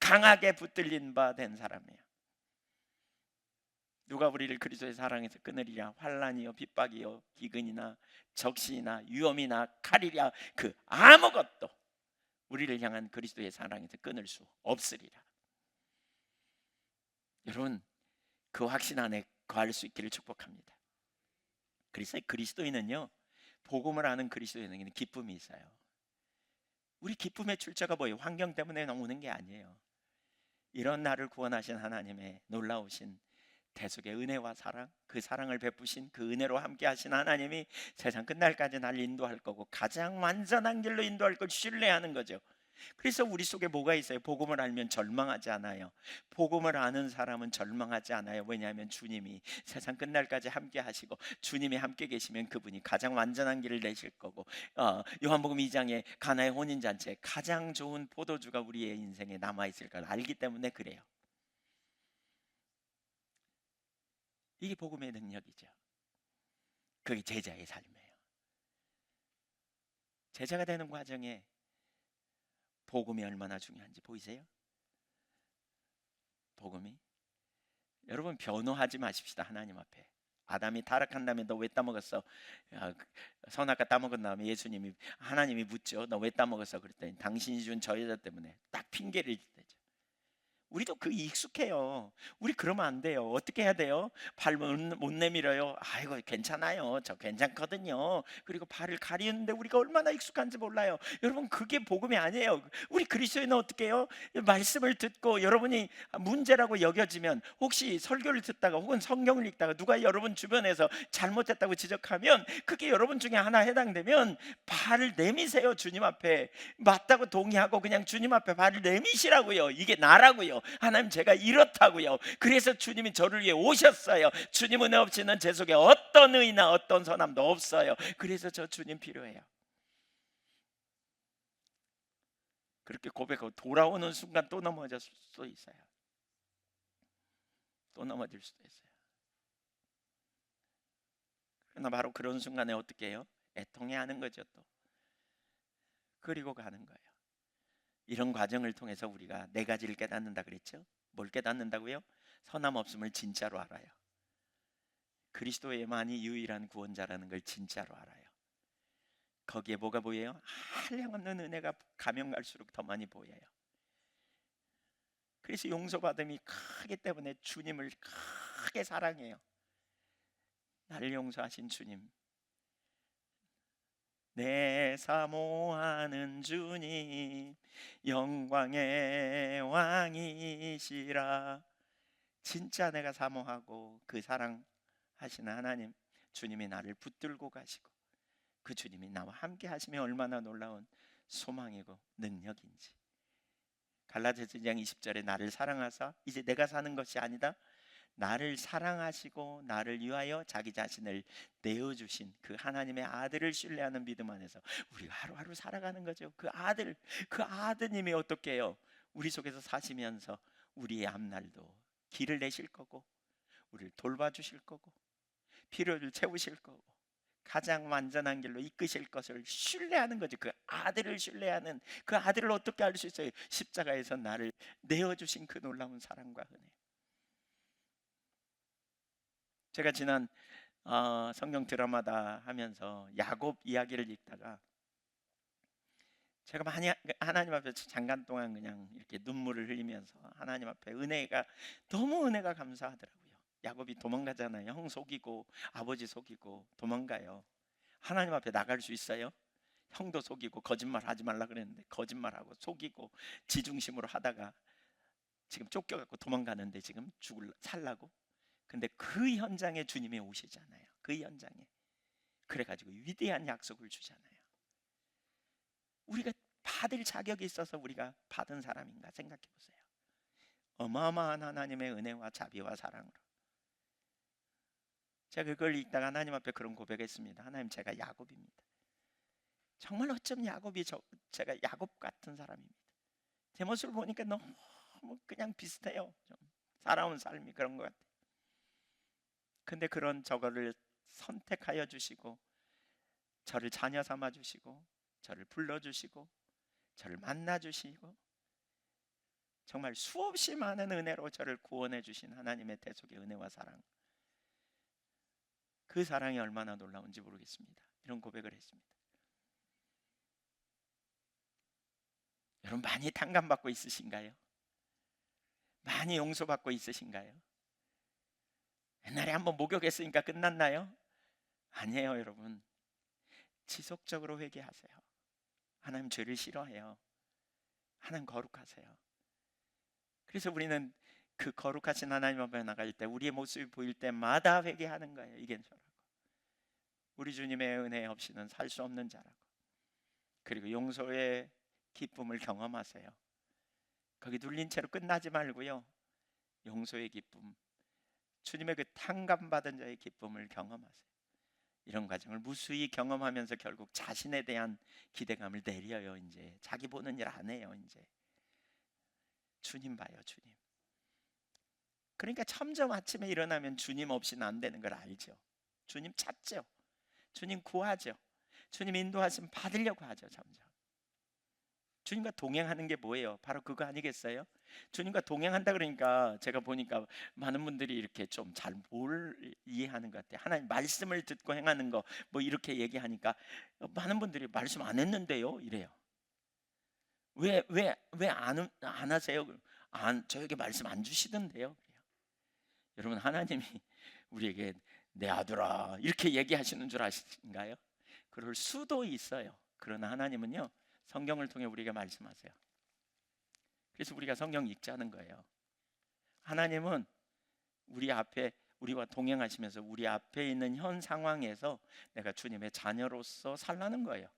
강하게 붙들린 바 된 사람이에요. 누가 우리를 그리스도의 사랑에서 끊으리랴? 환난이요 핍박이요 기근이나 적신이나 위험이나 칼이랴, 그 아무것도 우리를 향한 그리스도의 사랑에서 끊을 수 없으리라. 여러분, 그 확신 안에 거할 수 있기를 축복합니다. 그래서 그리스도인은요, 복음을 아는 그리스도인에게는 기쁨이 있어요. 우리 기쁨의 출처가 뭐예요? 환경 때문에 오는 게 아니에요. 이런 나를 구원하신 하나님의 놀라우신 대속의 은혜와 사랑, 그 사랑을 베푸신 그 은혜로 함께 하신 하나님이 세상 끝날까지 날 인도할 거고 가장 완전한 길로 인도할 걸 신뢰하는 거죠. 그래서 우리 속에 뭐가 있어요? 복음을 알면 절망하지 않아요. 복음을 아는 사람은 절망하지 않아요. 왜냐하면 주님이 세상 끝날까지 함께 하시고, 주님이 함께 계시면 그분이 가장 완전한 길을 내실 거고, 요한복음 2장에 가나의 혼인잔치에 가장 좋은 포도주가 우리의 인생에 남아있을 걸 알기 때문에 그래요. 이게 복음의 능력이죠. 그게 제자의 삶이에요. 제자가 되는 과정에 복음이 얼마나 중요한지 보이세요? 복음이. 여러분, 변호하지 마십시다. 하나님 앞에. 아담이 타락한 다음에 너 왜 따먹었어? 선악과 따먹은 다음에 예수님이, 하나님이 묻죠. 너 왜 따먹었어? 그랬더니 당신이 준 저 여자 때문에, 딱 핑계를 대죠. 우리도 그 익숙해요. 우리 그러면 안 돼요. 어떻게 해야 돼요? 발 못 내밀어요. 아이고 괜찮아요. 저 괜찮거든요. 그리고 발을 가리는데 우리가 얼마나 익숙한지 몰라요. 여러분, 그게 복음이 아니에요. 우리 그리스도인은 어떻게 해요? 말씀을 듣고 여러분이 문제라고 여겨지면, 혹시 설교를 듣다가 혹은 성경을 읽다가 누가 여러분 주변에서 잘못했다고 지적하면, 그게 여러분 중에 하나 해당되면 발을 내미세요. 주님 앞에 맞다고 동의하고 그냥 주님 앞에 발을 내미시라고요. 이게 나라고요. 하나님, 제가 이렇다고요. 그래서 주님이 저를 위해 오셨어요. 주님 은혜 없이는 제 속에 어떤 의나 어떤 선함도 없어요. 그래서 저 주님 필요해요. 그렇게 고백하고 돌아오는 순간 또 넘어질 수도 있어요. 또 넘어질 수도 있어요. 그러나 바로 그런 순간에 어떻게 해요? 애통해 하는 거죠. 또 그리고 가는 거예요. 이런 과정을 통해서 우리가 네 가지를 깨닫는다 그랬죠. 뭘 깨닫는다고요? 선함 없음을 진짜로 알아요. 그리스도에만이 유일한 구원자라는 걸 진짜로 알아요. 거기에 뭐가 보여요? 한량없는 은혜가 가면 갈수록 더 많이 보여요. 그래서 용서받음이 크기 때문에 주님을 크게 사랑해요. 나를 용서하신 주님, 내 사모하는 주님, 영광의 왕이시라. 진짜 내가 사모하고 그 사랑하신 하시는 하나님, 주님이 나를 붙들고 가시고 그 주님이 나와 함께 하시면 얼마나 놀라운 소망이고 능력인지. 갈라디아서 2장 20절에 나를 사랑하사 이제 내가 사는 것이 아니다, 나를 사랑하시고 나를 위하여 자기 자신을 내어주신 그 하나님의 아들을 신뢰하는 믿음 안에서 우리가 하루하루 살아가는 거죠. 그 아들, 그 아드님이 어떻게 해요? 우리 속에서 사시면서 우리의 앞날도 길을 내실 거고, 우리를 돌봐주실 거고, 필요를 채우실 거고, 가장 완전한 길로 이끄실 것을 신뢰하는 거죠. 그 아들을 신뢰하는, 그 아들을 어떻게 알 수 있어요? 십자가에서 나를 내어주신 그 놀라운 사랑과 은혜. 제가 지난 성경 드라마다 하면서 야곱 이야기를 읽다가 제가 많이 하나님 앞에 잠깐 동안 그냥 이렇게 눈물을 흘리면서 하나님 앞에 은혜가, 너무 은혜가 감사하더라고요. 야곱이 도망가잖아요. 형 속이고 아버지 속이고 도망가요. 하나님 앞에 나갈 수 있어요? 형도 속이고 거짓말 하지 말라 그랬는데 거짓말하고 속이고 지중심으로 하다가 지금 쫓겨갖고 도망가는데 지금 살라고. 근데 그 현장에 주님이 오시잖아요. 그 현장에. 그래가지고 위대한 약속을 주잖아요. 우리가 받을 자격이 있어서 우리가 받은 사람인가 생각해 보세요. 어마어마한 하나님의 은혜와 자비와 사랑으로. 제가 그걸 읽다가 하나님 앞에 그런 고백했습니다. 하나님, 제가 야곱입니다. 정말 어쩜 야곱이 제가 야곱 같은 사람입니다. 제 모습을 보니까 너무 그냥 비슷해요. 좀 살아온 삶이 그런 것 같아요. 근데 그런 저거를 선택하여 주시고 저를 자녀 삼아 주시고 저를 불러 주시고 저를 만나 주시고 정말 수없이 많은 은혜로 저를 구원해 주신 하나님의 대속의 은혜와 사랑, 그 사랑이 얼마나 놀라운지 모르겠습니다. 이런 고백을 했습니다. 여러분, 많이 탕감받고 있으신가요? 많이 용서받고 있으신가요? 옛날에 한번 목욕했으니까 끝났나요? 아니에요. 여러분, 지속적으로 회개하세요. 하나님 죄를 싫어해요. 하나님 거룩하세요. 그래서 우리는 그 거룩하신 하나님 앞에 나갈 때 우리의 모습이 보일 때마다 회개하는 거예요. 이게 저라고. 우리 주님의 은혜 없이는 살 수 없는 자라고. 그리고 용서의 기쁨을 경험하세요. 거기 눌린 채로 끝나지 말고요, 용서의 기쁨, 주님의 그 탕감받은 자의 기쁨을 경험하세요. 이런 과정을 무수히 경험하면서 결국 자신에 대한 기대감을 내려요. 이제 자기 보는 일 안 해요. 이제 주님 봐요, 주님. 그러니까 점점 아침에 일어나면 주님 없이는 안 되는 걸 알죠. 주님 찾죠. 주님 구하죠. 주님 인도하심 받으려고 하죠. 점점 주님과 동행하는 게 뭐예요? 바로 그거 아니겠어요? 주님과 동행한다 그러니까 제가 보니까 많은 분들이 이렇게 좀 잘 뭘 이해하는 것 같아요. 하나님 말씀을 듣고 행하는 거 뭐 이렇게 얘기하니까 많은 분들이 말씀 안 했는데요 이래요. 왜 안 하세요? 저에게 말씀 안 주시던데요. 그래요. 여러분, 하나님이 우리에게 내 아들아 이렇게 얘기하시는 줄 아신가요? 그럴 수도 있어요. 그러나 하나님은요, 성경을 통해 우리에게 말씀하세요. 그래서 우리가 성경 읽자는 거예요. 하나님은 우리와 동행하시면서 우리 앞에 있는 현 상황에서 내가 주님의 자녀로서 살라는 거예요.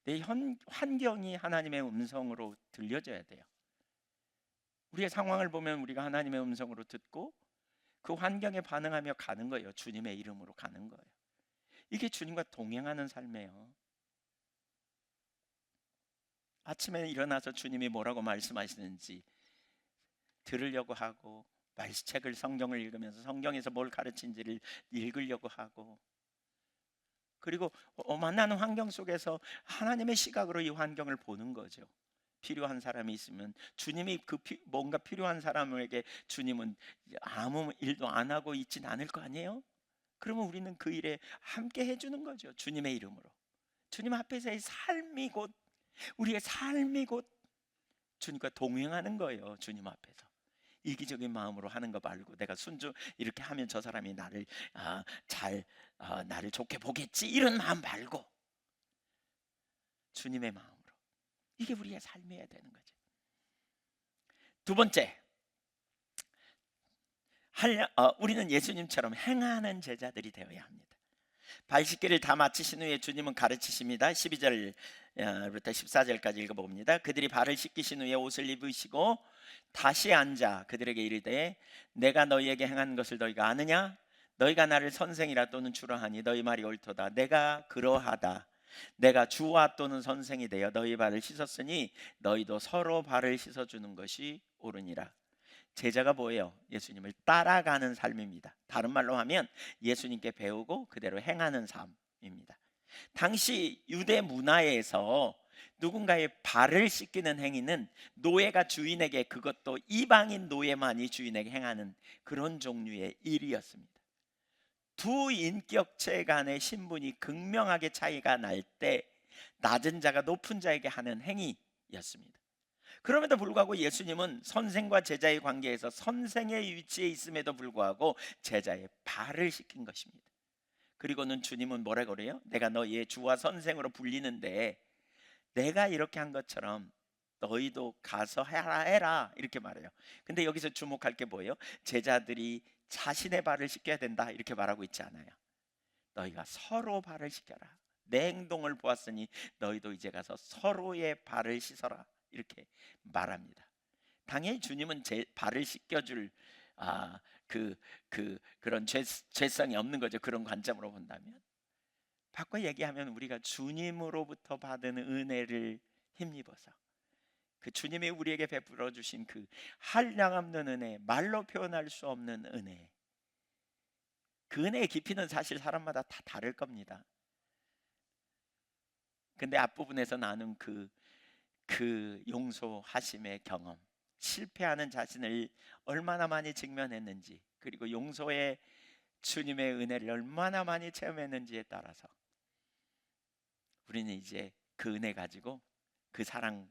내 환경이 하나님의 음성으로 들려져야 돼요. 우리의 상황을 보면 우리가 하나님의 음성으로 듣고 그 환경에 반응하며 가는 거예요. 주님의 이름으로 가는 거예요. 이게 주님과 동행하는 삶이에요. 아침에 일어나서 주님이 뭐라고 말씀하시는지 들으려고 하고, 말씀책을 성경을 읽으면서 성경에서 뭘 가르친지를 읽으려고 하고, 그리고 만나는 환경 속에서 하나님의 시각으로 이 환경을 보는 거죠. 필요한 사람이 있으면 주님이 뭔가 필요한 사람에게 주님은 아무 일도 안 하고 있진 않을 거 아니에요? 그러면 우리는 그 일에 함께 해주는 거죠. 주님의 이름으로. 주님 앞에서의 삶이 곧, 우리의 삶이 곧 주님과 동행하는 거예요. 주님 앞에서 이기적인 마음으로 하는 거 말고, 내가 순종 이렇게 하면 저 사람이 나를 나를 좋게 보겠지 이런 마음 말고 주님의 마음으로. 이게 우리의 삶이어야 되는 거죠. 두 번째, 우리는 예수님처럼 행하는 제자들이 되어야 합니다. 발 씻기를 다 마치신 후에 주님은 가르치십니다. 12절부터 14절까지 읽어봅니다. 그들이 발을 씻기신 후에 옷을 입으시고 다시 앉아 그들에게 이르되 내가 너희에게 행한 것을 너희가 아느냐? 너희가 나를 선생이라 또는 주라 하니 너희 말이 옳도다. 내가 그러하다. 내가 주와 또는 선생이 되어 너희 발을 씻었으니 너희도 서로 발을 씻어주는 것이 옳으니라. 제자가 뭐예요? 예수님을 따라가는 삶입니다. 다른 말로 하면 예수님께 배우고 그대로 행하는 삶입니다. 당시 유대 문화에서 누군가의 발을 씻기는 행위는 노예가 주인에게, 그것도 이방인 노예만이 주인에게 행하는 그런 종류의 일이었습니다. 두 인격체 간의 신분이 극명하게 차이가 날 때 낮은 자가 높은 자에게 하는 행위였습니다. 그럼에도 불구하고 예수님은 선생과 제자의 관계에서 선생의 위치에 있음에도 불구하고 제자의 발을 씻긴 것입니다. 그리고는 주님은 뭐라 그래요? 내가 너희의 주와 선생으로 불리는데 내가 이렇게 한 것처럼 너희도 가서 해라 이렇게 말해요. 근데 여기서 주목할 게 뭐예요? 제자들이 자신의 발을 씻겨야 된다 이렇게 말하고 있지 않아요. 너희가 서로 발을 씻겨라. 내 행동을 보았으니 너희도 이제 가서 서로의 발을 씻어라 이렇게 말합니다. 당연히 주님은 제 발을 씻겨줄 그런 죄성이 없는 거죠. 그런 관점으로 본다면. 바꿔 얘기하면 우리가 주님으로부터 받은 은혜를 힘입어서 그 주님이 우리에게 베풀어 주신 그 한량없는 은혜, 말로 표현할 수 없는 은혜, 그 은혜의 깊이는 사실 사람마다 다 다를 겁니다. 근데 앞부분에서 나눈 그 용서하심의 경험, 실패하는 자신을 얼마나 많이 직면했는지, 그리고 용서의 주님의 은혜를 얼마나 많이 체험했는지에 따라서 우리는 이제 그 은혜 가지고 그 사랑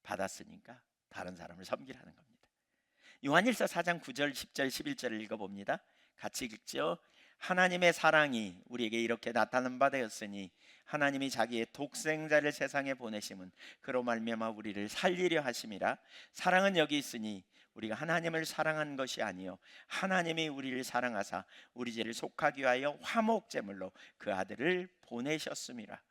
받았으니까 다른 사람을 섬기라는 겁니다. 요한일서 4장 9절, 10절, 11절을 읽어봅니다. 같이 읽죠. 하나님의 사랑이 우리에게 이렇게 나타난 바 되었으니 하나님이 자기의 독생자를 세상에 보내심은 그로 말미암아 우리를 살리려 하심이라. 사랑은 여기 있으니 우리가 하나님을 사랑한 것이 아니요 하나님이 우리를 사랑하사 우리 죄를 속하기 위하여 화목제물로 그 아들을 보내셨음이라.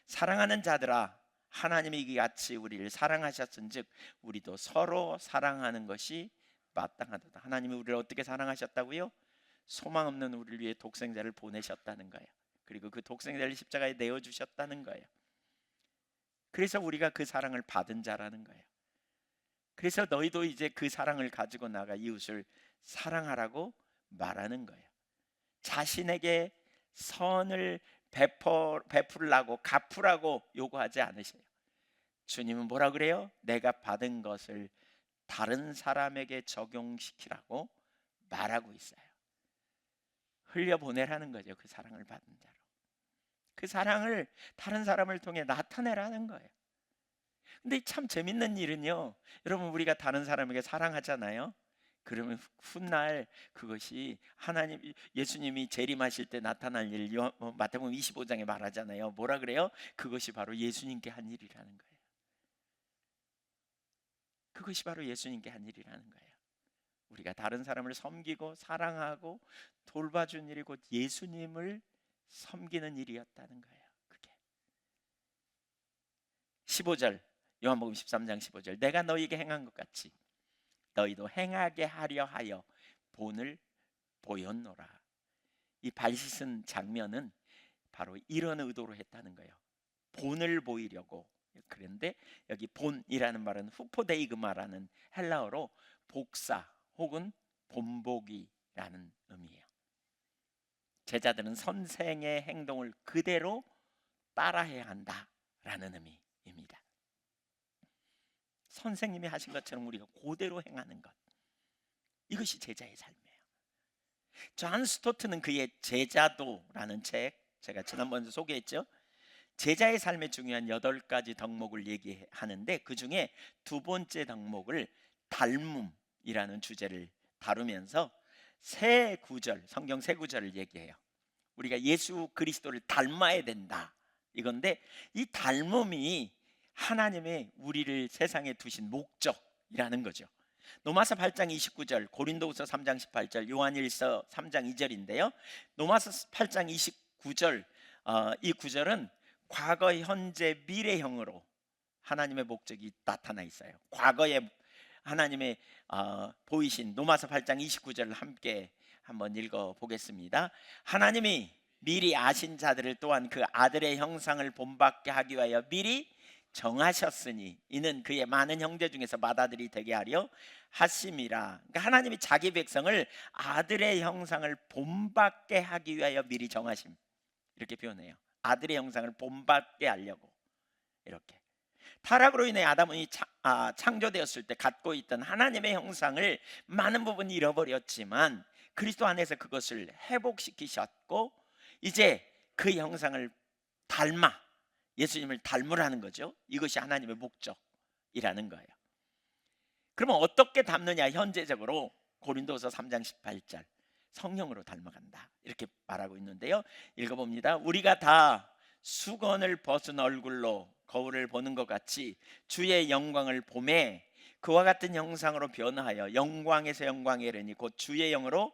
사랑하는 자들아, 하나님이 이같이 우리를 사랑하셨은즉 우리도 서로 사랑하는 것이 마땅하도다. 하나님이 우리를 어떻게 사랑하셨다고요? 소망 없는 우리를 위해 독생자를 보내셨다는 거예요. 그리고 그 독생자를 십자가에 내어주셨다는 거예요. 그래서 우리가 그 사랑을 받은 자라는 거예요. 그래서 너희도 이제 그 사랑을 가지고 나가 이웃을 사랑하라고 말하는 거예요. 자신에게 선을 베풀라고 갚으라고 요구하지 않으세요. 주님은 뭐라 그래요? 내가 받은 것을 다른 사람에게 적용시키라고 말하고 있어요. 흘려보내라는 거죠. 그 사랑을 받은 자로. 그 사랑을 다른 사람을 통해 나타내라는 거예요. 근데 참 재밌는 일은요, 여러분 우리가 다른 사람에게 사랑하잖아요. 그러면 훗날 그것이 하나님, 예수님이 재림하실 때 나타날 일, 마태복음 25장에 말하잖아요. 뭐라 그래요? 그것이 바로 예수님께 한 일이라는 거예요. 그것이 바로 예수님께 한 일이라는 거예요. 우리가 다른 사람을 섬기고 사랑하고 돌봐준 일이 곧 예수님을 섬기는 일이었다는 거예요. 그게 15절, 요한복음 13장 15절, 내가 너희에게 행한 것 같이 너희도 행하게 하려 하여 본을 보였노라. 이 발 씻은 장면은 바로 이런 의도로 했다는 거예요. 본을 보이려고. 그런데 여기 본이라는 말은 후포데이그마라는 헬라어로 복사 혹은 본보기라는 의미예요. 제자들은 선생의 행동을 그대로 따라해야 한다라는 의미입니다. 선생님이 하신 것처럼 우리가 그대로 행하는 것, 이것이 제자의 삶이에요. 존 스토트는 그의 제자도라는 책, 제가 지난번에 소개했죠. 제자의 삶에 중요한 8가지 덕목을 얘기하는데 그 중에 두 번째 덕목을 닮음이라는 주제를 다루면서 세 구절, 성경 세 구절을 얘기해요. 우리가 예수 그리스도를 닮아야 된다 이건데, 이 닮음이 하나님의 우리를 세상에 두신 목적이라는 거죠. 로마서 8장 29절, 고린도후서 3장 18절, 요한일서 3장 2절인데요. 로마서 8장 29절, 이 구절은 과거, 현재, 미래형으로 하나님의 목적이 나타나 있어요. 과거에 하나님의 보이신 로마서 8장 29절을 함께 한번 읽어 보겠습니다. 하나님이 미리 아신 자들을 또한 그 아들의 형상을 본받게 하기 위하여 미리 정하셨으니 이는 그의 많은 형제 중에서 맏아들이 되게 하려 하심이라. 그러니까 하나님이 자기 백성을 아들의 형상을 본받게 하기 위하여 미리 정하심, 이렇게 표현해요. 아들의 형상을 본받게 하려고. 이렇게 타락으로 인해 아담이 창조되었을 때 갖고 있던 하나님의 형상을 많은 부분 잃어버렸지만 그리스도 안에서 그것을 회복시키셨고 이제 그 형상을 닮아 예수님을 닮으라는 거죠. 이것이 하나님의 목적이라는 거예요. 그러면 어떻게 닮느냐? 현재적으로 고린도서 3장 18절, 성령으로 닮아간다 이렇게 말하고 있는데요. 읽어봅니다. 우리가 다 수건을 벗은 얼굴로 거울을 보는 것 같이 주의 영광을 보매 그와 같은 형상으로 변화하여 영광에서 영광에 이르니 곧 주의 영으로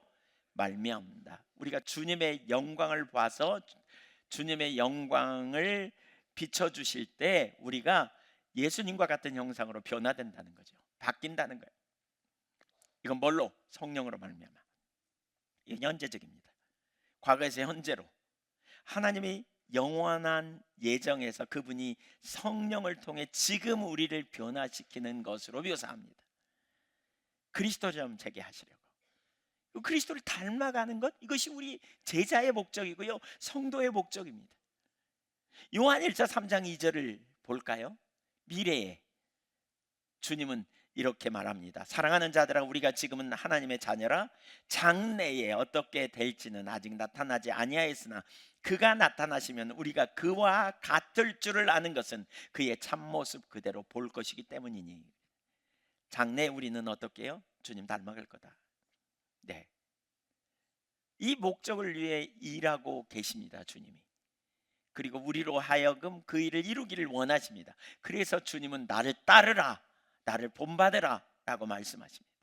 말미암다. 우리가 주님의 영광을 봐서 주님의 영광을 비춰주실 때 우리가 예수님과 같은 형상으로 변화된다는 거죠. 바뀐다는 거예요. 이건 뭘로? 성령으로 말미암아. 이건 현재적입니다. 과거에서 현재로 하나님이 영원한 예정에서 그분이 성령을 통해 지금 우리를 변화시키는 것으로 묘사합니다. 그리스도처럼 되게 하시려고. 그리스도를 닮아가는 것, 이것이 우리 제자의 목적이고요, 성도의 목적입니다. 요한일서 3장 2절을 볼까요? 미래에 주님은 이렇게 말합니다. 사랑하는 자들아, 우리가 지금은 하나님의 자녀라. 장래에 어떻게 될지는 아직 나타나지 아니하였으나 그가 나타나시면 우리가 그와 같을 줄을 아는 것은 그의 참모습 그대로 볼 것이기 때문이니. 장래에 우리는 어떻게 해요? 주님 닮아갈 거다. 네, 이 목적을 위해 일하고 계십니다, 주님이. 그리고 우리로 하여금 그 일을 이루기를 원하십니다. 그래서 주님은 나를 따르라, 나를 본받으라 라고 말씀하십니다.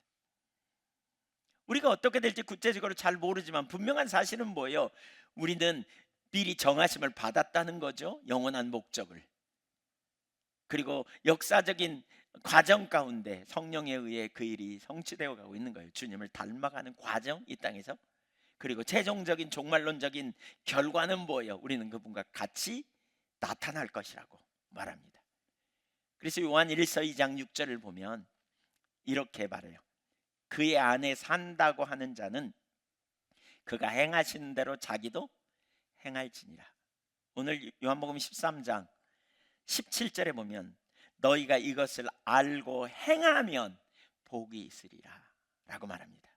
우리가 어떻게 될지 구체적으로 잘 모르지만 분명한 사실은 뭐예요? 우리는 미리 정하심을 받았다는 거죠. 영원한 목적을. 그리고 역사적인 과정 가운데 성령에 의해 그 일이 성취되어 가고 있는 거예요. 주님을 닮아가는 과정, 이 땅에서. 그리고 최종적인 종말론적인 결과는 뭐예요? 우리는 그분과 같이 나타날 것이라고 말합니다. 그래서 요한 1서 2장 6절을 보면 이렇게 말해요. 그의 안에 산다고 하는 자는 그가 행하시는 대로 자기도 행할지니라. 오늘 요한복음 13장 17절에 보면 너희가 이것을 알고 행하면 복이 있으리라 라고 말합니다.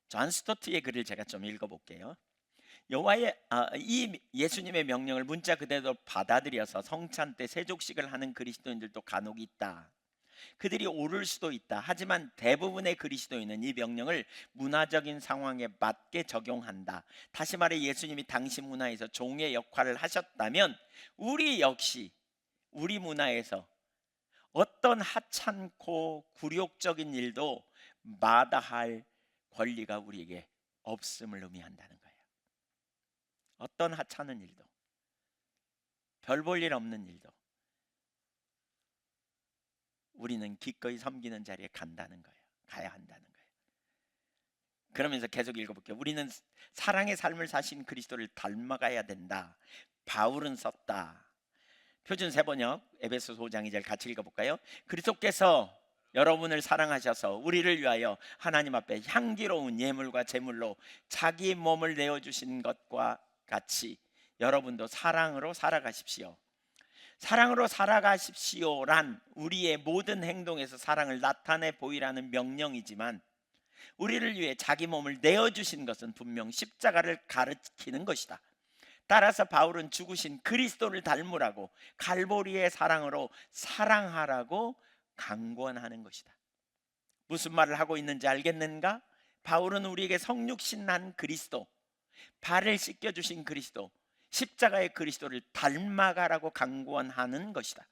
존 스토트의 글을 제가 좀 읽어볼게요. 여호와의 이 예수님의 명령을 문자 그대로 받아들여서 성찬 때 세족식을 하는 그리스도인들도 간혹 있다. 그들이 옳을 수도 있다. 하지만 대부분의 그리스도인은 이 명령을 문화적인 상황에 맞게 적용한다. 다시 말해 예수님이 당시 문화에서 종의 역할을 하셨다면 우리 역시 우리 문화에서 어떤 하찮고 굴욕적인 일도 마다할 권리가 우리에게 없음을 의미한다는 거예요. 어떤 하찮은 일도, 별 볼 일 없는 일도 우리는 기꺼이 섬기는 자리에 간다는 거예요. 가야 한다는 거예요. 그러면서 계속 읽어볼게요. 우리는 사랑의 삶을 사신 그리스도를 닮아가야 된다. 바울은 썼다. 표준 세번역 에베소서 5장 2절 같이 읽어볼까요? 그리스도께서 여러분을 사랑하셔서 우리를 위하여 하나님 앞에 향기로운 예물과 제물로 자기 몸을 내어주신 것과 같이 여러분도 사랑으로 살아가십시오. 사랑으로 살아가십시오란 우리의 모든 행동에서 사랑을 나타내 보이라는 명령이지만 우리를 위해 자기 몸을 내어주신 것은 분명 십자가를 가리키는 것이다. 따라서 바울은 죽으신 그리스도를 닮으라고 갈보리의 사랑으로 사랑하라고 강권하는 것이다. 무슨 말을 하고 있는지 알겠는가? 바울은 우리에게 성육신 난 그리스도, 발을 씻겨주신 그리스도, 십자가의 그리스도를 닮아가라고 강권하는 것이다.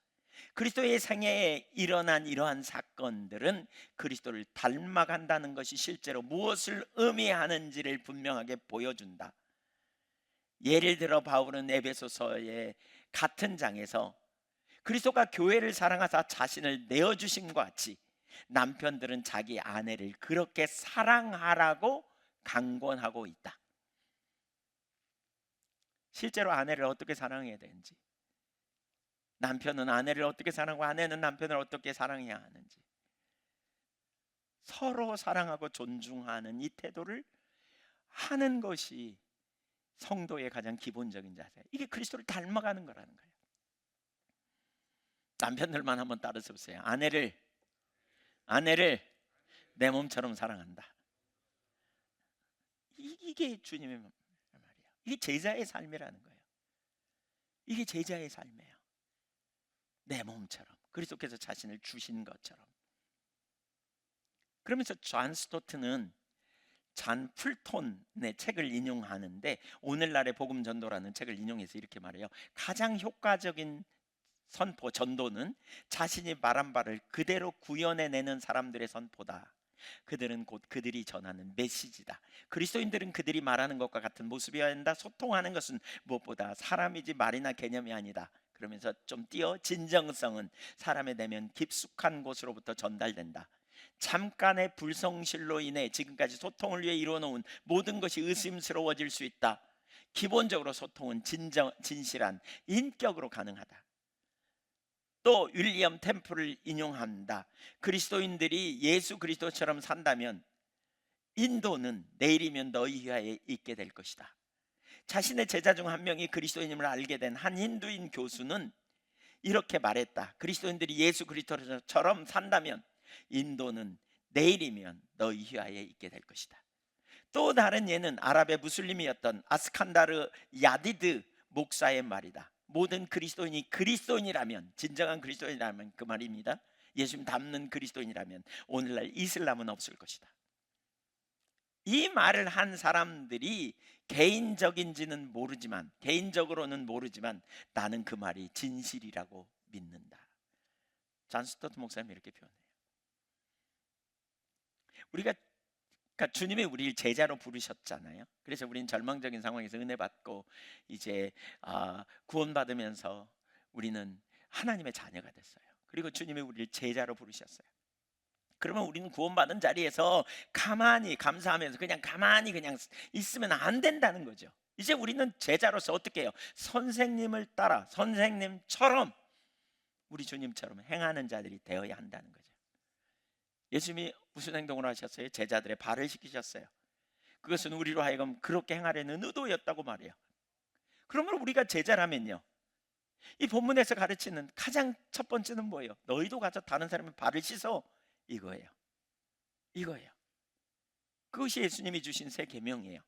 그리스도의 생애에 일어난 이러한 사건들은 그리스도를 닮아간다는 것이 실제로 무엇을 의미하는지를 분명하게 보여준다. 예를 들어 바울은 에베소서의 같은 장에서 그리스도가 교회를 사랑하사 자신을 내어주신 것 같이 남편들은 자기 아내를 그렇게 사랑하라고 강권하고 있다. 실제로 아내를 어떻게 사랑해야 되는지, 남편은 아내를 어떻게 사랑하고 아내는 남편을 어떻게 사랑해야 하는지, 서로 사랑하고 존중하는 이 태도를 하는 것이 성도의 가장 기본적인 자세. 이게 그리스도를 닮아가는 거라는 거예요. 남편들만 한번 따라서 보세요. 아내를 내 몸처럼 사랑한다. 이게 주님의 말이에요. 이게 제자의 삶이라는 거예요. 이게 제자의 삶이에요. 내 몸처럼 그리스도께서 자신을 주신 것처럼. 그러면서 존 스토트는 잔 풀톤의 책을 인용하는데 오늘날의 복음 전도라는 책을 인용해서 이렇게 말해요. 가장 효과적인 선포, 전도는 자신이 말한 바를 그대로 구현해내는 사람들의 선포다. 그들은 곧 그들이 전하는 메시지다. 그리스도인들은 그들이 말하는 것과 같은 모습이어야 한다. 소통하는 것은 무엇보다 사람이지 말이나 개념이 아니다. 그러면서 좀 띄어 진정성은 사람의 내면 깊숙한 곳으로부터 전달된다. 잠깐의 불성실로 인해 지금까지 소통을 위해 이루어놓은 모든 것이 의심스러워질 수 있다. 기본적으로 소통은 진실한 인격으로 가능하다. 또 윌리엄 템플을 인용한다. 그리스도인들이 예수 그리스도처럼 산다면 인도는 내일이면 너희 휘하에 있게 될 것이다. 자신의 제자 중 한 명이 그리스도인임을 알게 된 한 힌두인 교수는 이렇게 말했다. 그리스도인들이 예수 그리스도처럼 산다면 인도는 내일이면 너희 휘하에 있게 될 것이다. 또 다른 예는 아랍의 무슬림이었던 아스칸다르 야디드 목사의 말이다. 모든 그리스도인이 그리스도인이라면, 진정한 그리스도인이라면 그 말입니다. 예수님 닮는 그리스도인이라면 오늘날 이슬람은 없을 것이다. 이 말을 한 사람들이 개인적으로는 모르지만 나는 그 말이 진실이라고 믿는다. 존 스토트 목사님이 이렇게 표현해요. 그러니까 주님이 우리를 제자로 부르셨잖아요. 그래서 우리는 절망적인 상황에서 은혜 받고 이제 구원받으면서 우리는 하나님의 자녀가 됐어요. 그리고 주님이 우리를 제자로 부르셨어요. 그러면 우리는 구원받은 자리에서 가만히 감사하면서 가만히 있으면 안 된다는 거죠. 이제 우리는 제자로서 어떻게 해요? 선생님을 따라 선생님처럼 우리 주님처럼 행하는 자들이 되어야 한다는 거죠. 예수님이 무슨 행동을 하셨어요? 제자들의 발을 씻기셨어요. 그것은 우리로 하여금 그렇게 행하려는 의도였다고 말해요. 그러면 우리가 제자라면요, 이 본문에서 가르치는 가장 첫 번째는 뭐예요? 너희도 가서 다른 사람의 발을 씻어. 이거예요. 그것이 예수님이 주신 새 계명이에요.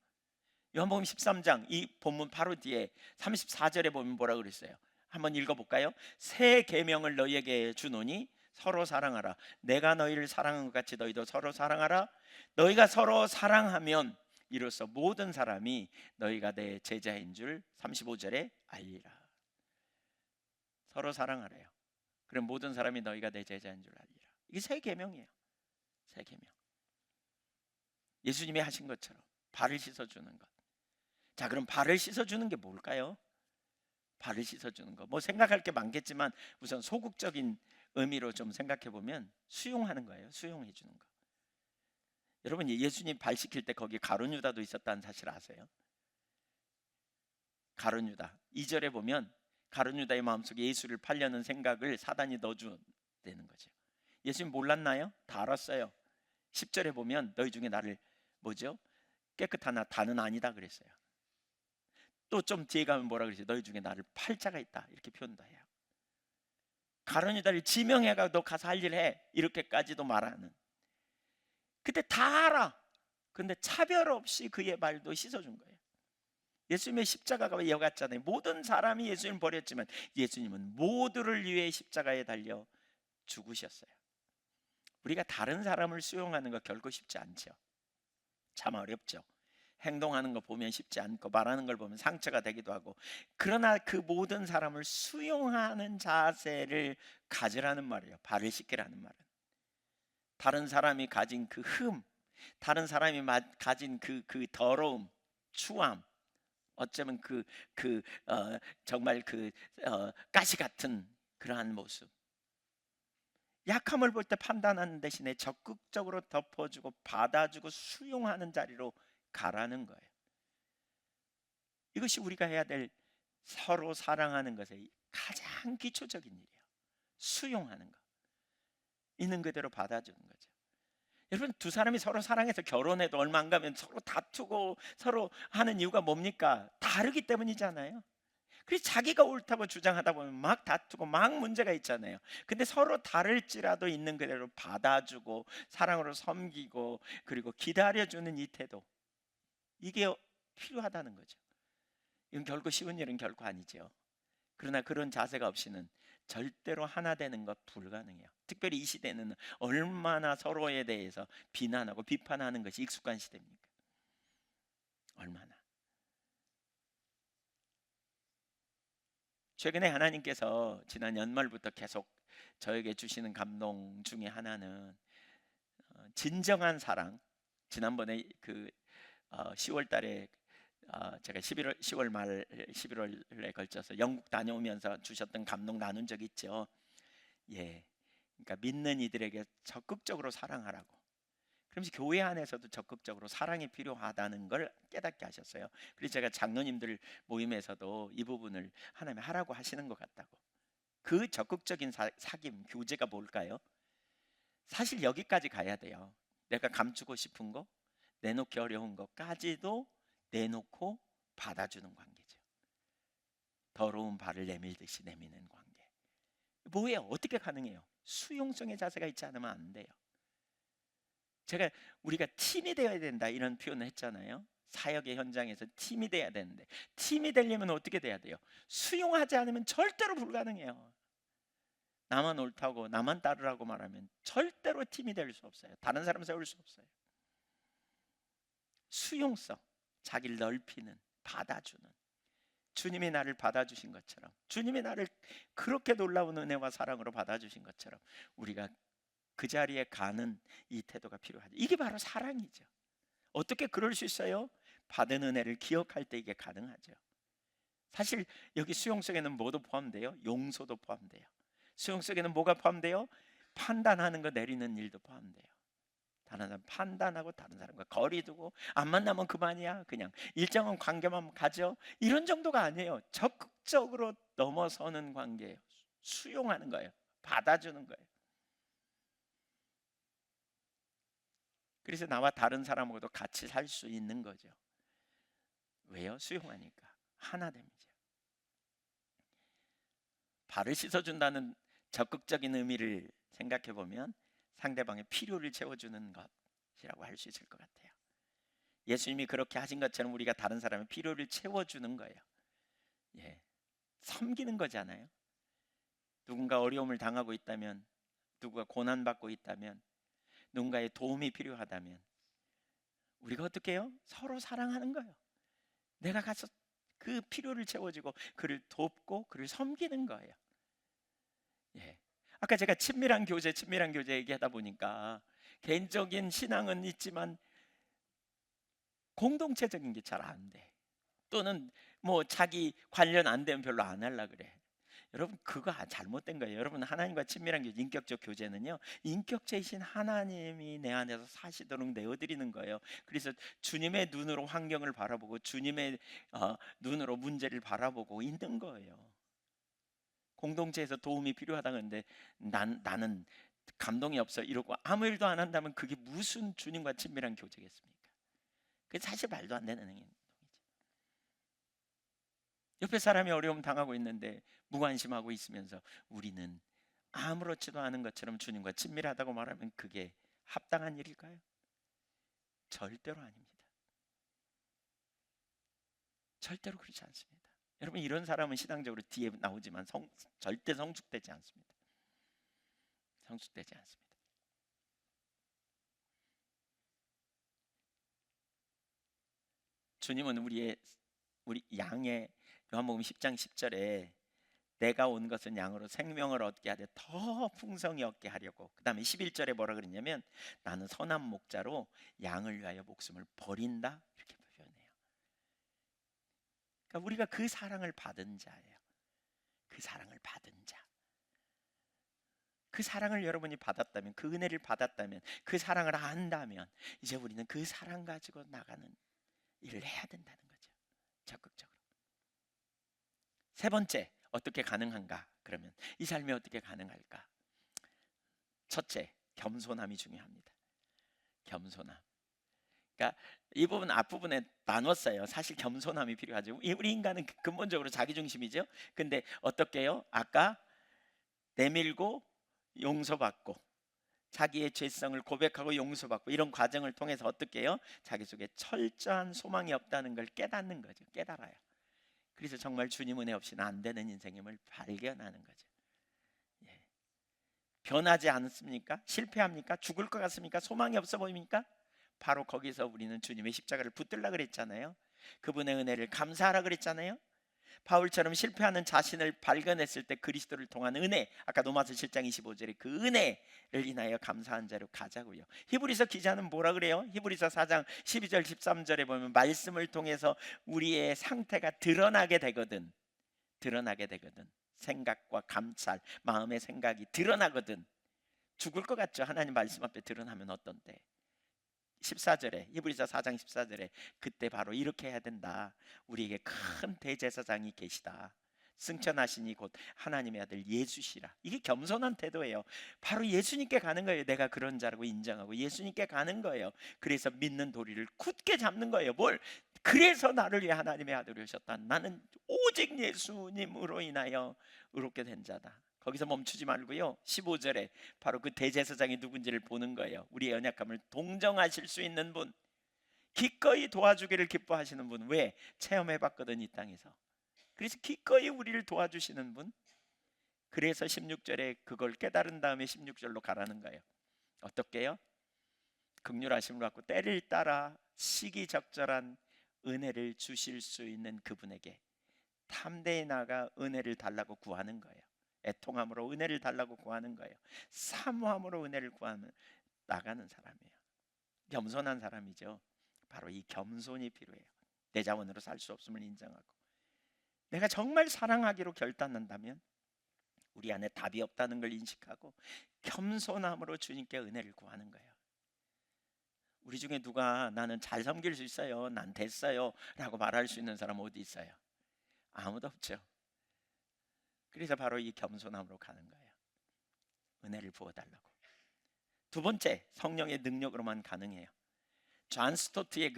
요한복음 13장 이 본문 바로 뒤에 34절에 보면 뭐라고 그랬어요? 한번 읽어볼까요? 새 계명을 너희에게 주노니 서로 사랑하라. 내가 너희를 사랑한 것 같이 너희도 서로 사랑하라. 너희가 서로 사랑하면 이로써 모든 사람이 너희가 내 제자인 줄 35절에 알리라. 서로 사랑하래요. 그럼 모든 사람이 너희가 내 제자인 줄 알리라. 이게 새 계명이에요. 새 계명. 예수님이 하신 것처럼 발을 씻어주는 것. 자, 그럼 발을 씻어주는 게 뭘까요? 발을 씻어주는 거. 뭐 생각할 게 많겠지만 우선 소극적인 의미로 좀 생각해 보면 수용하는 거예요. 수용해 주는 거. 여러분, 예수님 발 씻길 때 거기 가룟 유다도 있었다는 사실 아세요? 가룟 유다. 2절에 보면 가룟 유다의 마음속에 예수를 팔려는 생각을 사단이 넣어주는 거죠. 예수님 몰랐나요? 다 알았어요. 10절에 보면 너희 중에 나를 깨끗하나 다는 아니다 그랬어요. 또 좀 뒤에 가면 뭐라 그러지? 너희 중에 나를 팔 자가 있다 이렇게 표현도 해요. 가룟 유다를 지명해가 너 가서 할 일 해 이렇게까지도 말하는. 그때 다 알아. 근데 차별 없이 그의 발도 씻어준 거예요. 예수님의 십자가가 이와 같잖아요. 모든 사람이 예수님을 버렸지만 예수님은 모두를 위해 십자가에 달려 죽으셨어요. 우리가 다른 사람을 수용하는 거 결코 쉽지 않죠. 참 어렵죠. 행동하는 거 보면 쉽지 않고 말하는 걸 보면 상처가 되기도 하고, 그러나 그 모든 사람을 수용하는 자세를 가지라는 말이에요. 발을 씻기라는 말은 다른 사람이 가진 그 다른 사람이 가진 그 더러움, 추함, 어쩌면 정말 가시 같은 그러한 모습, 약함을 볼 때 판단하는 대신에 적극적으로 덮어주고 받아주고 수용하는 자리로 가라는 거예요. 이것이 우리가 해야 될 서로 사랑하는 것의 가장 기초적인 일이에요. 수용하는 것, 있는 그대로 받아주는 거죠. 여러분, 두 사람이 서로 사랑해서 결혼해도 얼마 안 가면 서로 다투고 서로 하는 이유가 뭡니까? 다르기 때문이잖아요. 그래서 자기가 옳다고 주장하다 보면 막 다투고 막 문제가 있잖아요. 근데 서로 다를지라도 있는 그대로 받아주고 사랑으로 섬기고 그리고 기다려주는 이 태도, 이게 필요하다는 거죠. 이건 결코 쉬운 일은 결코 아니죠. 그러나 그런 자세가 없이는 절대로 하나 되는 것 불가능해요. 특별히 이 시대는 얼마나 서로에 대해서 비난하고 비판하는 것이 익숙한 시대입니까? 얼마나. 최근에 하나님께서 지난 연말부터 계속 저에게 주시는 감동 중에 하나는 진정한 사랑. 지난번에 10월 달에 제가 10월 말 11월에 걸쳐서 영국 다녀오면서 주셨던 감동 나눈 적 있죠. 예, 그러니까 믿는 이들에게 적극적으로 사랑하라고. 그러면서 교회 안에서도 적극적으로 사랑이 필요하다는 걸 깨닫게 하셨어요. 그래서 제가 장로님들 모임에서도 이 부분을 하나님이 하라고 하시는 것 같다고. 그 적극적인 사귐, 교제가 뭘까요? 사실 여기까지 가야 돼요. 내가 감추고 싶은 거, 내놓기 어려운 것까지도 내놓고 받아주는 관계죠. 더러운 발을 내밀듯이 내미는 관계. 뭐예요? 어떻게 가능해요? 수용성의 자세가 있지 않으면 안 돼요. 우리가 팀이 되어야 된다 이런 표현을 했잖아요. 사역의 현장에서 팀이 돼야 되는데, 팀이 되려면 어떻게 돼야 돼요? 수용하지 않으면 절대로 불가능해요. 나만 옳다고 나만 따르라고 말하면 절대로 팀이 될 수 없어요. 다른 사람 세울 수 없어요. 수용성, 자기를 넓히는, 받아주는, 주님이 나를 받아주신 것처럼, 주님이 나를 그렇게 놀라운 은혜와 사랑으로 받아주신 것처럼 우리가 그 자리에 가는 이 태도가 필요하죠. 이게 바로 사랑이죠. 어떻게 그럴 수 있어요? 받은 은혜를 기억할 때 이게 가능하죠. 사실 여기 수용성에는 뭐도 포함돼요? 용서도 포함돼요. 수용성에는 뭐가 포함돼요? 판단하는 거, 내리는 일도 포함돼요. 다른 사람 판단하고 다른 사람과 거리 두고 안 만나면 그만이야, 그냥 일정한 관계만 가져, 이런 정도가 아니에요. 적극적으로 넘어서는 관계예요. 수용하는 거예요. 받아주는 거예요. 그래서 나와 다른 사람하고도 같이 살 수 있는 거죠. 왜요? 수용하니까 하나 됩니다. 발을 씻어준다는 적극적인 의미를 생각해 보면 상대방의 필요를 채워주는 것이라고 할 수 있을 것 같아요. 예수님이 그렇게 하신 것처럼 우리가 다른 사람의 필요를 채워주는 거예요. 예, 섬기는 거잖아요. 누군가 어려움을 당하고 있다면, 누구가 고난받고 있다면, 누군가의 도움이 필요하다면 우리가 어떻게 해요? 서로 사랑하는 거예요. 내가 가서 그 필요를 채워주고 그를 돕고 그를 섬기는 거예요. 예. 아까 제가 친밀한 교제 얘기하다 보니까 개인적인 신앙은 있지만 공동체적인 게 잘 안 돼. 또는 뭐 자기 관련 안 되면 별로 안 하려 그래. 여러분, 그거 잘못된 거예요. 여러분, 하나님과 친밀한 교제, 인격적 교제는요, 인격체이신 하나님이 내 안에서 사시도록 내어드리는 거예요. 그래서 주님의 눈으로 환경을 바라보고 주님의 눈으로 문제를 바라보고 있는 거예요. 공동체에서 도움이 필요하다는데 나는 감동이 없어 이러고 아무 일도 안 한다면 그게 무슨 주님과 친밀한 교제겠습니까? 그게 사실 말도 안 되는 행동이죠. 옆에 사람이 어려움 당하고 있는데 무관심하고 있으면서 우리는 아무렇지도 않은 것처럼 주님과 친밀하다고 말하면 그게 합당한 일일까요? 절대로 아닙니다. 절대로 그렇지 않습니다. 여러분, 이런 사람은 신앙적으로 뒤에 나오지만 절대 성숙되지 않습니다. 성숙되지 않습니다. 주님은 우리 양의 요한복음 10장 10절에 내가 온 것은 양으로 생명을 얻게 하되 더 풍성히 얻게 하려고. 그 다음에 11절에 뭐라 그랬냐면 나는 선한 목자로 양을 위하여 목숨을 버린다 이렇게 표현해요. 그러니까 우리가 그 사랑을 받은 자예요. 그 사랑을 받은 자. 그 사랑을 여러분이 받았다면, 그 은혜를 받았다면, 그 사랑을 안다면 이제 우리는 그 사랑 가지고 나가는 일을 해야 된다는 거죠. 적극적으로. 세 번째, 어떻게 가능한가? 그러면 이 삶이 어떻게 가능할까? 첫째, 겸손함이 중요합니다. 겸손함. 그러니까 이 부분 앞부분에 나눴어요. 사실 겸손함이 필요하죠. 우리 인간은 근본적으로 자기중심이죠. 근데 어떻게 해요? 아까 내밀고 용서받고 자기의 죄성을 고백하고 용서받고 이런 과정을 통해서 어떻게 해요? 자기 속에 철저한 소망이 없다는 걸 깨닫는 거죠. 깨달아요. 그래서 정말 주님 은혜 없이는 안 되는 인생임을 발견하는 거죠. 예. 변하지 않습니까? 실패합니까? 죽을 것 같습니까? 소망이 없어 보입니까? 바로 거기서 우리는 주님의 십자가를 붙들라 그랬잖아요. 그분의 은혜를 감사하라 그랬잖아요. 바울처럼 실패하는 자신을 발견했을 때 그리스도를 통한 은혜, 아까 로마서 7장 25절에 그 은혜를 인하여 감사한 자로 가자고요. 히브리서 기자는 뭐라 그래요? 히브리서 4장 12절 13절에 보면 말씀을 통해서 우리의 상태가 드러나게 되거든. 생각과 감찰, 마음의 생각이 드러나거든. 죽을 것 같죠? 하나님 말씀 앞에 드러나면 어떤데? 14절에 히브리서 4장 14절에 그때 바로 이렇게 해야 된다. 우리에게 큰 대제사장이 계시다. 승천하시니 곧 하나님의 아들 예수시라. 이게 겸손한 태도예요. 바로 예수님께 가는 거예요. 내가 그런 자라고 인정하고 예수님께 가는 거예요. 그래서 믿는 도리를 굳게 잡는 거예요. 뭘? 그래서 나를 위해 하나님의 아들이 오셨다. 나는 오직 예수님으로 인하여 의롭게 된 자다. 거기서 멈추지 말고요. 15절에 바로 그 대제사장이 누군지를 보는 거예요. 우리의 연약함을 동정하실 수 있는 분, 기꺼이 도와주기를 기뻐하시는 분. 왜? 체험해봤거든 이 땅에서. 그래서 기꺼이 우리를 도와주시는 분. 그래서 16절에 그걸 깨달은 다음에 16절로 가라는 거예요. 어떻게요? 긍휼하심을 받고 때를 따라 시기적절한 은혜를 주실 수 있는 그분에게 담대히 나가 은혜를 달라고 구하는 거예요. 애통함으로 은혜를 달라고 구하는 거예요. 사모함으로 은혜를 구하는 나가는 사람이에요. 겸손한 사람이죠. 바로 이 겸손이 필요해요. 내 자원으로 살 수 없음을 인정하고 내가 정말 사랑하기로 결단한다면 우리 안에 답이 없다는 걸 인식하고 겸손함으로 주님께 은혜를 구하는 거예요. 우리 중에 누가 나는 잘 섬길 수 있어요, 난 됐어요 라고 말할 수 있는 사람 어디 있어요? 아무도 없죠. 그래서 바로 이 겸손함으로 가는 거예요. 은혜를 부어달라고. 두 번째, 성령의 능력으로만 가능해요. 존 스토트의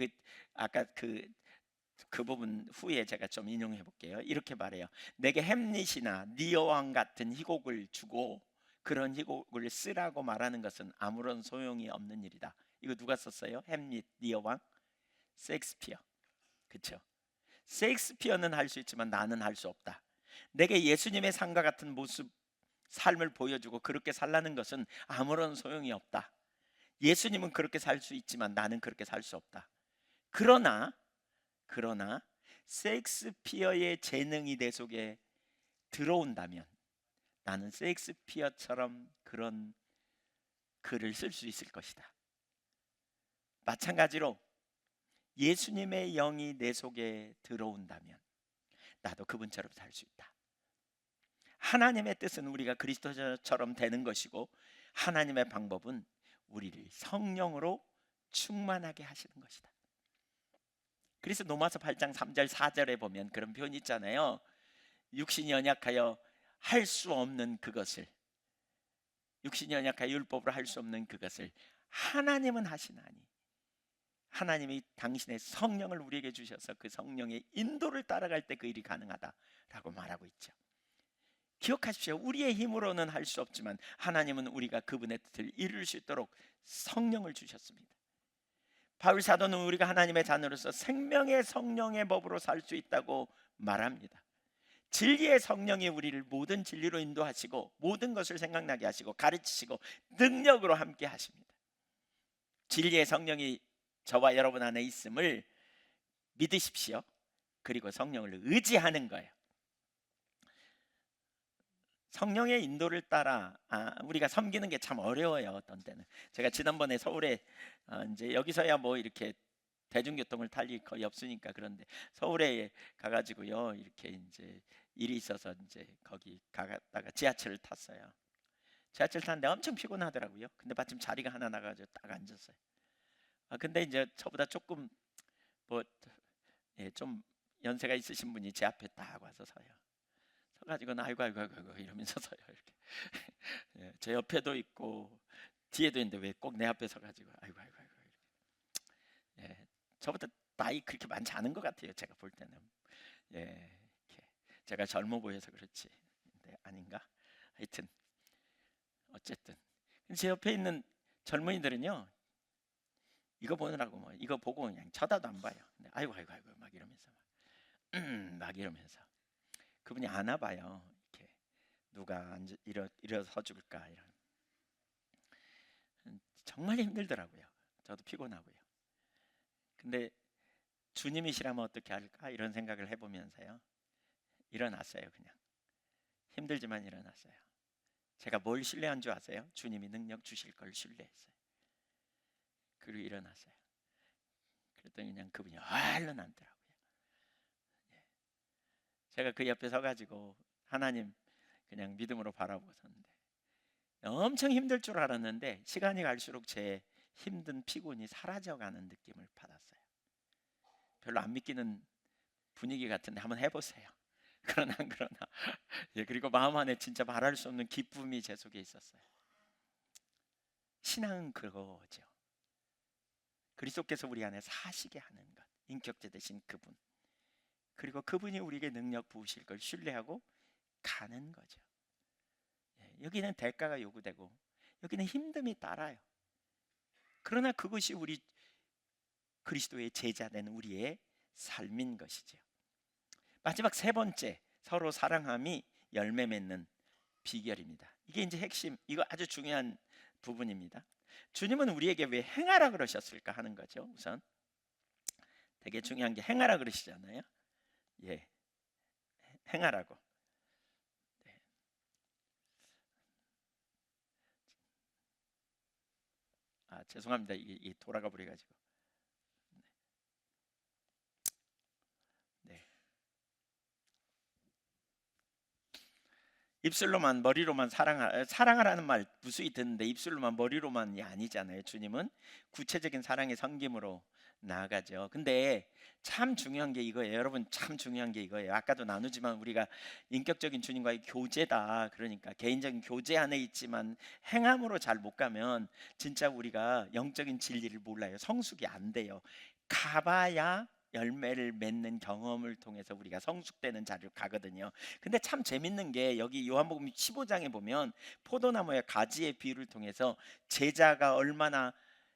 아까 그 부분 후에 제가 좀 인용해 볼게요. 이렇게 말해요. 내게 햄릿이나 니어왕 같은 희곡을 주고 그런 희곡을 쓰라고 말하는 것은 아무런 소용이 없는 일이다. 이거 누가 썼어요? 햄릿, 니어왕? 셰익스피어. 그렇죠? 셰익스피어는 할 수 있지만 나는 할 수 없다. 내게 예수님의 삶과 같은 모습, 삶을 보여주고 그렇게 살라는 것은 아무런 소용이 없다. 예수님은 그렇게 살 수 있지만 나는 그렇게 살 수 없다. 그러나 셰익스피어의 재능이 내 속에 들어온다면 나는 셰익스피어처럼 그런 글을 쓸 수 있을 것이다. 마찬가지로 예수님의 영이 내 속에 들어온다면 나도 그분처럼 살 수 있다. 하나님의 뜻은 우리가 그리스도처럼 되는 것이고 하나님의 방법은 우리를 성령으로 충만하게 하시는 것이다. 그래서 로마서 8장 3절 4절에 보면 그런 표현이 있잖아요. 육신이 연약하여 할 수 없는 그것을, 육신이 연약하여 율법으로 할 수 없는 그것을 하나님은 하시나니, 하나님이 당신의 성령을 우리에게 주셔서 그 성령의 인도를 따라갈 때 그 일이 가능하다라고 말하고 있죠. 기억하십시오. 우리의 힘으로는 할 수 없지만 하나님은 우리가 그분의 뜻을 이룰 수 있도록 성령을 주셨습니다. 바울 사도는 우리가 하나님의 자녀로서 생명의 성령의 법으로 살 수 있다고 말합니다. 진리의 성령이 우리를 모든 진리로 인도하시고 모든 것을 생각나게 하시고 가르치시고 능력으로 함께 하십니다. 진리의 성령이 저와 여러분 안에 있음을 믿으십시오. 그리고 성령을 의지하는 거예요. 성령의 인도를 따라 우리가 섬기는 게 참 어려워요. 어떤 때는 제가 지난번에 서울에 이제 여기서야 뭐 이렇게 대중교통을 탈 일이 거의 없으니까, 그런데 서울에 가가지고요 이렇게 이제 일이 있어서 이제 거기 가다가 지하철을 탔어요. 지하철 탔는데 엄청 피곤하더라고요. 근데 마침 자리가 하나 나가지고 딱 앉았어요. 근데 이제 저보다 조금 뭐 좀 연세가 있으신 분이 제 앞에 딱 와서 서요. 서가지고는 아이고 아이고 아이고 아이고 이러면서 서요. 이렇게 제 옆에도 있고 뒤에도 있는데 왜 꼭 내 앞에 서가지고 아이고 아이고 아이고 이렇게. 저보다 나이 그렇게 많지 않은 것 같아요. 제가 볼 때는 이렇게 제가 젊어 보여서 그렇지, 근데 아닌가? 하여튼 어쨌든 제 옆에 있는 젊은이들은요 이거 보느라고 뭐 이거 보고 그냥 쳐다도 안 봐요. 근데 아이고 아이고 아이고 막 이러면서 막 이러면서 그분이 아나 봐요. 이렇게 누가 일어서 줄까 이런. 정말 힘들더라고요. 저도 피곤하고요. 근데 주님이시라면 어떻게 할까 이런 생각을 해보면서요 일어났어요. 그냥 힘들지만 일어났어요. 제가 뭘 신뢰한 줄 아세요? 주님이 능력 주실 걸 신뢰했어요. 그리고 일어났어요. 그랬더니 그냥 그분이 얼른 앉더라고요. 제가 그 옆에 서가지고 하나님 그냥 믿음으로 바라보고 섰는데 엄청 힘들 줄 알았는데 시간이 갈수록 제 힘든 피곤이 사라져가는 느낌을 받았어요. 별로 안 믿기는 분위기 같은데 한번 해보세요. 그러나 그리고 마음 안에 진짜 말할 수 없는 기쁨이 제 속에 있었어요. 신앙은 그거죠. 그리스도께서 우리 안에 사시게 하는 것, 인격제 되신 그분, 그리고 그분이 우리에게 능력 부으실 걸 신뢰하고 가는 거죠. 여기는 대가가 요구되고 여기는 힘듦이 따라요. 그러나 그것이 우리 그리스도의 제자된 우리의 삶인 것이죠. 마지막 세 번째, 서로 사랑함이 열매 맺는 비결입니다. 이게 이제 핵심, 이거 아주 중요한 부분입니다. 주님은 우리에게 왜 행하라 그러셨을까 하는 거죠. 우선 되게 중요한 게 행하라 그러시잖아요. 행하라고. 죄송합니다. 이게 돌아가 버려가지고. 입술로만 머리로만 사랑하라는 말 무수히 듣는데 입술로만 머리로만이 아니잖아요. 주님은 구체적인 사랑의 섬김으로 나아가죠. 근데 참 중요한 게 이거예요. 여러분, 참 중요한 게 이거예요. 아까도 나누지만 우리가 인격적인 주님과의 교제다. 그러니까 개인적인 교제 안에 있지만 행함으로 잘 못 가면 진짜 우리가 영적인 진리를 몰라요. 성숙이 안 돼요. 가봐야 열매를 맺는 경험을 통해서 우리가 성숙되는 자리로 가거든요. 근데 참 재밌는 게 여기 요한복음 15장에 보면 포도나무의 가지의 비유를 통해서 제자가 얼마나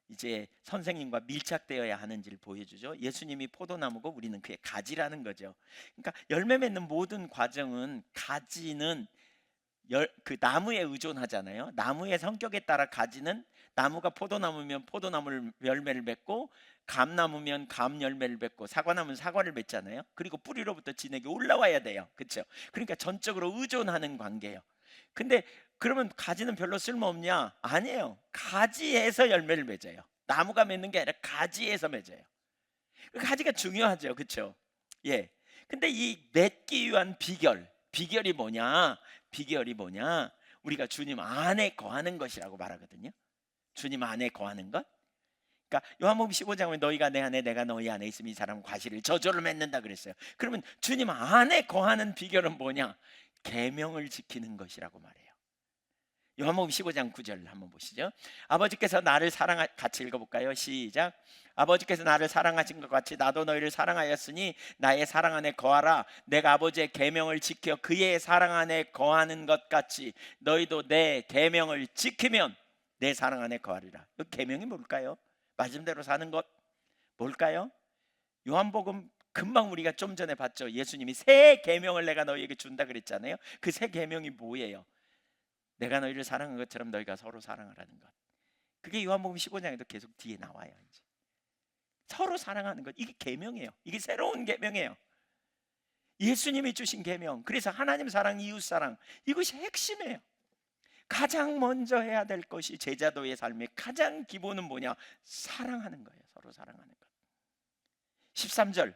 이제 선생님과 밀착되어야 하는지를 보여주죠. 예수님이 포도나무고 우리는 그의 가지라는 거죠. 그러니까 열매 맺는 모든 과정은 가지는 그 나무에 의존하잖아요. 나무의 성격에 따라 가지는 나무가 포도나무면 포도나무를 열매를 맺고 감나무면 감 열매를 맺고 사과나무는 사과를 맺잖아요. 그리고 뿌리로부터 진액이 올라와야 돼요. 그렇죠? 그러니까 전적으로 의존하는 관계예요. 근데 그러면 가지는 별로 쓸모없냐? 아니에요. 가지에서 열매를 맺어요. 나무가 맺는 게 아니라 가지에서 맺어요. 가지가 중요하죠. 그렇죠? 예. 근데 이 맺기 위한 비결이 뭐냐? 비결이 뭐냐? 우리가 주님 안에 거하는 것이라고 말하거든요. 주님 안에 거하는 것. 그러니까 요한복음 15장에 보면 너희가 내 안에 내가 너희 안에 있으면 이 사람은 과실을 저절로 맺는다 그랬어요. 그러면 주님 안에 거하는 비결은 뭐냐? 계명을 지키는 것이라고 말해요. 요한복음 15장 9절 한번 보시죠. 아버지께서 나를 같이 읽어볼까요? 시작. 아버지께서 나를 사랑하신 것 같이 나도 너희를 사랑하였으니 나의 사랑 안에 거하라. 내가 아버지의 계명을 지켜 그의 사랑 안에 거하는 것 같이 너희도 내 계명을 지키면 내 사랑 안에 거하리라. 이 계명이 뭘까요? 말씀대로 사는 것 뭘까요? 요한복음 금방 우리가 좀 전에 봤죠. 예수님이 새 계명을 내가 너희에게 준다 그랬잖아요. 그 새 계명이 뭐예요? 내가 너희를 사랑한 것처럼 너희가 서로 사랑하라는 것. 그게 요한복음 15장에도 계속 뒤에 나와요. 이제. 서로 사랑하는 것, 이게 계명이에요. 이게 새로운 계명이에요. 예수님이 주신 계명. 그래서 하나님 사랑, 이웃 사랑, 이것이 핵심이에요. 가장 먼저 해야 될 것이 제자도의 삶의 가장 기본은 뭐냐? 사랑하는 거예요. 서로 사랑하는 것. 13절,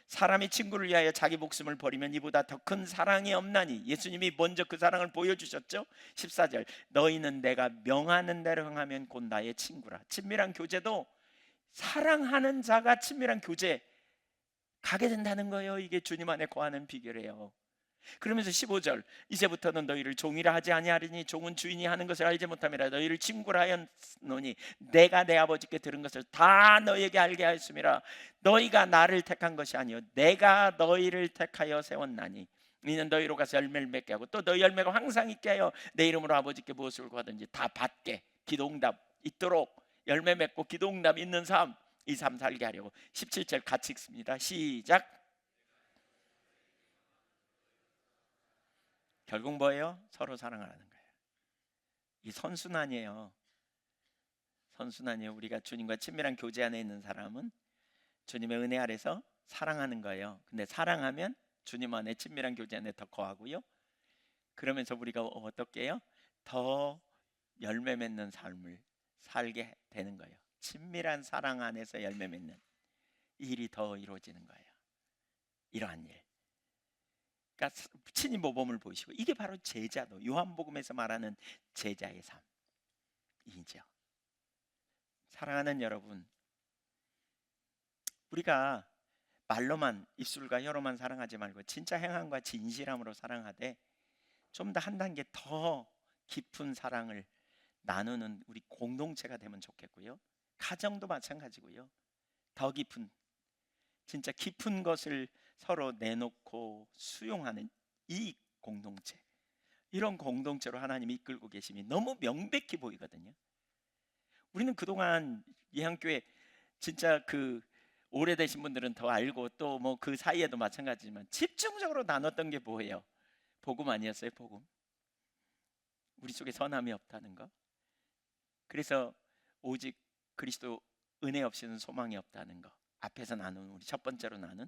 사람이 친구를 위하여 자기 목숨을 버리면 이보다 더 큰 사랑이 없나니. 예수님이 먼저 그 사랑을 보여주셨죠. 14절, 너희는 내가 명하는 대로 행하면 곧 나의 친구라. 친밀한 교제도 사랑하는 자가 친밀한 교제 가게 된다는 거예요. 이게 주님 안에 거하는 비결이에요. 그러면서 15절, 이제부터는 너희를 종이라 하지 아니하리니 종은 주인이 하는 것을 알지 못함이라. 너희를 친구라 하였노니 내가 내 아버지께 들은 것을 다 너희에게 알게 하였음이라. 너희가 나를 택한 것이 아니요 내가 너희를 택하여 세웠나니 이는 너희로 가서 열매를 맺게 하고 또 너희 열매가 항상 있게 하여 내 이름으로 아버지께 무엇을 구하든지 다 받게, 기도응답 있도록 열매 맺고 기도응답 있는 삶, 이 삶 살게 하려고. 17절 같이 읽습니다. 시작. 결국 뭐예요? 서로 사랑하라는 거예요. 이 선순환이에요. 선순환이에요. 우리가 주님과 친밀한 교제 안에 있는 사람은 주님의 은혜 아래서 사랑하는 거예요. 근데 사랑하면 주님 안에 친밀한 교제 안에 더 거하고요. 그러면서 우리가 어떻게 해요? 더 열매 맺는 삶을 살게 되는 거예요. 친밀한 사랑 안에서 열매 맺는 일이 더 이루어지는 거예요. 이러한 일. 그러니까 친히 모범을 보시고, 이게 바로 제자도, 요한복음에서 말하는 제자의 삶이죠. 사랑하는 여러분, 우리가 말로만, 입술과 혀로만 사랑하지 말고 진짜 행함과 진실함으로 사랑하되 좀 더 한 단계 더 깊은 사랑을 나누는 우리 공동체가 되면 좋겠고요. 가정도 마찬가지고요. 더 깊은, 진짜 깊은 것을 서로 내놓고 수용하는 이 공동체, 이런 공동체로 하나님이 이끌고 계심이 너무 명백히 보이거든요. 우리는 그동안 예한교회 진짜 그 오래되신 분들은 더 알고 또 뭐 그 사이에도 마찬가지지만 집중적으로 나눴던 게 뭐예요? 복음 아니었어요? 복음. 우리 속에 선함이 없다는 거. 그래서 오직 그리스도 은혜 없이는 소망이 없다는 거. 앞에서 나눈, 우리 첫 번째로 나눈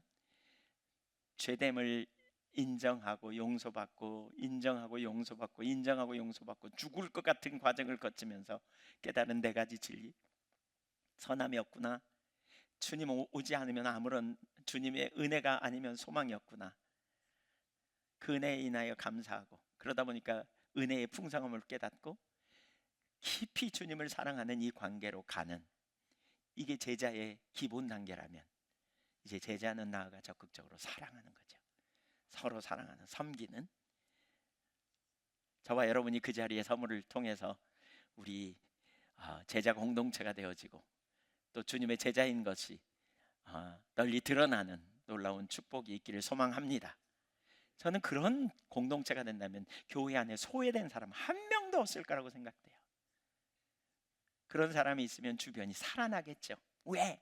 죄됨을 인정하고 용서받고, 인정하고 용서받고, 인정하고 용서받고, 죽을 것 같은 과정을 거치면서 깨달은 네 가지 진리. 선함이 없구나, 주님 오지 않으면 아무런, 주님의 은혜가 아니면 소망이 없구나, 그 은혜에 인하여 감사하고, 그러다 보니까 은혜의 풍성함을 깨닫고 깊이 주님을 사랑하는 이 관계로 가는, 이게 제자의 기본 단계라면 이제 제자는 나아가 적극적으로 사랑하는 거죠. 서로 사랑하는, 섬기는, 저와 여러분이 그 자리의 선물을 통해서 우리 제자 공동체가 되어지고 또 주님의 제자인 것이 널리 드러나는 놀라운 축복이 있기를 소망합니다. 저는 그런 공동체가 된다면 교회 안에 소외된 사람 한 명도 없을 거라고 생각돼요. 그런 사람이 있으면 주변이 살아나겠죠. 왜?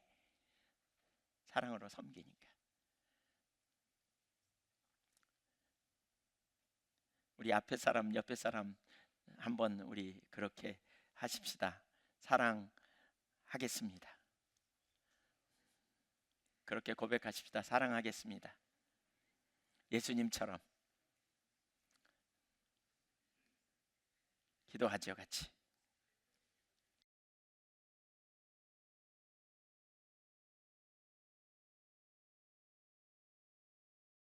사랑으로 섬기니까. 우리 앞에 사람, 옆에 사람 한번 우리 그렇게 하십시다. 사랑하겠습니다. 그렇게 고백하십시다. 사랑하겠습니다. 예수님처럼. 기도하죠, 같이.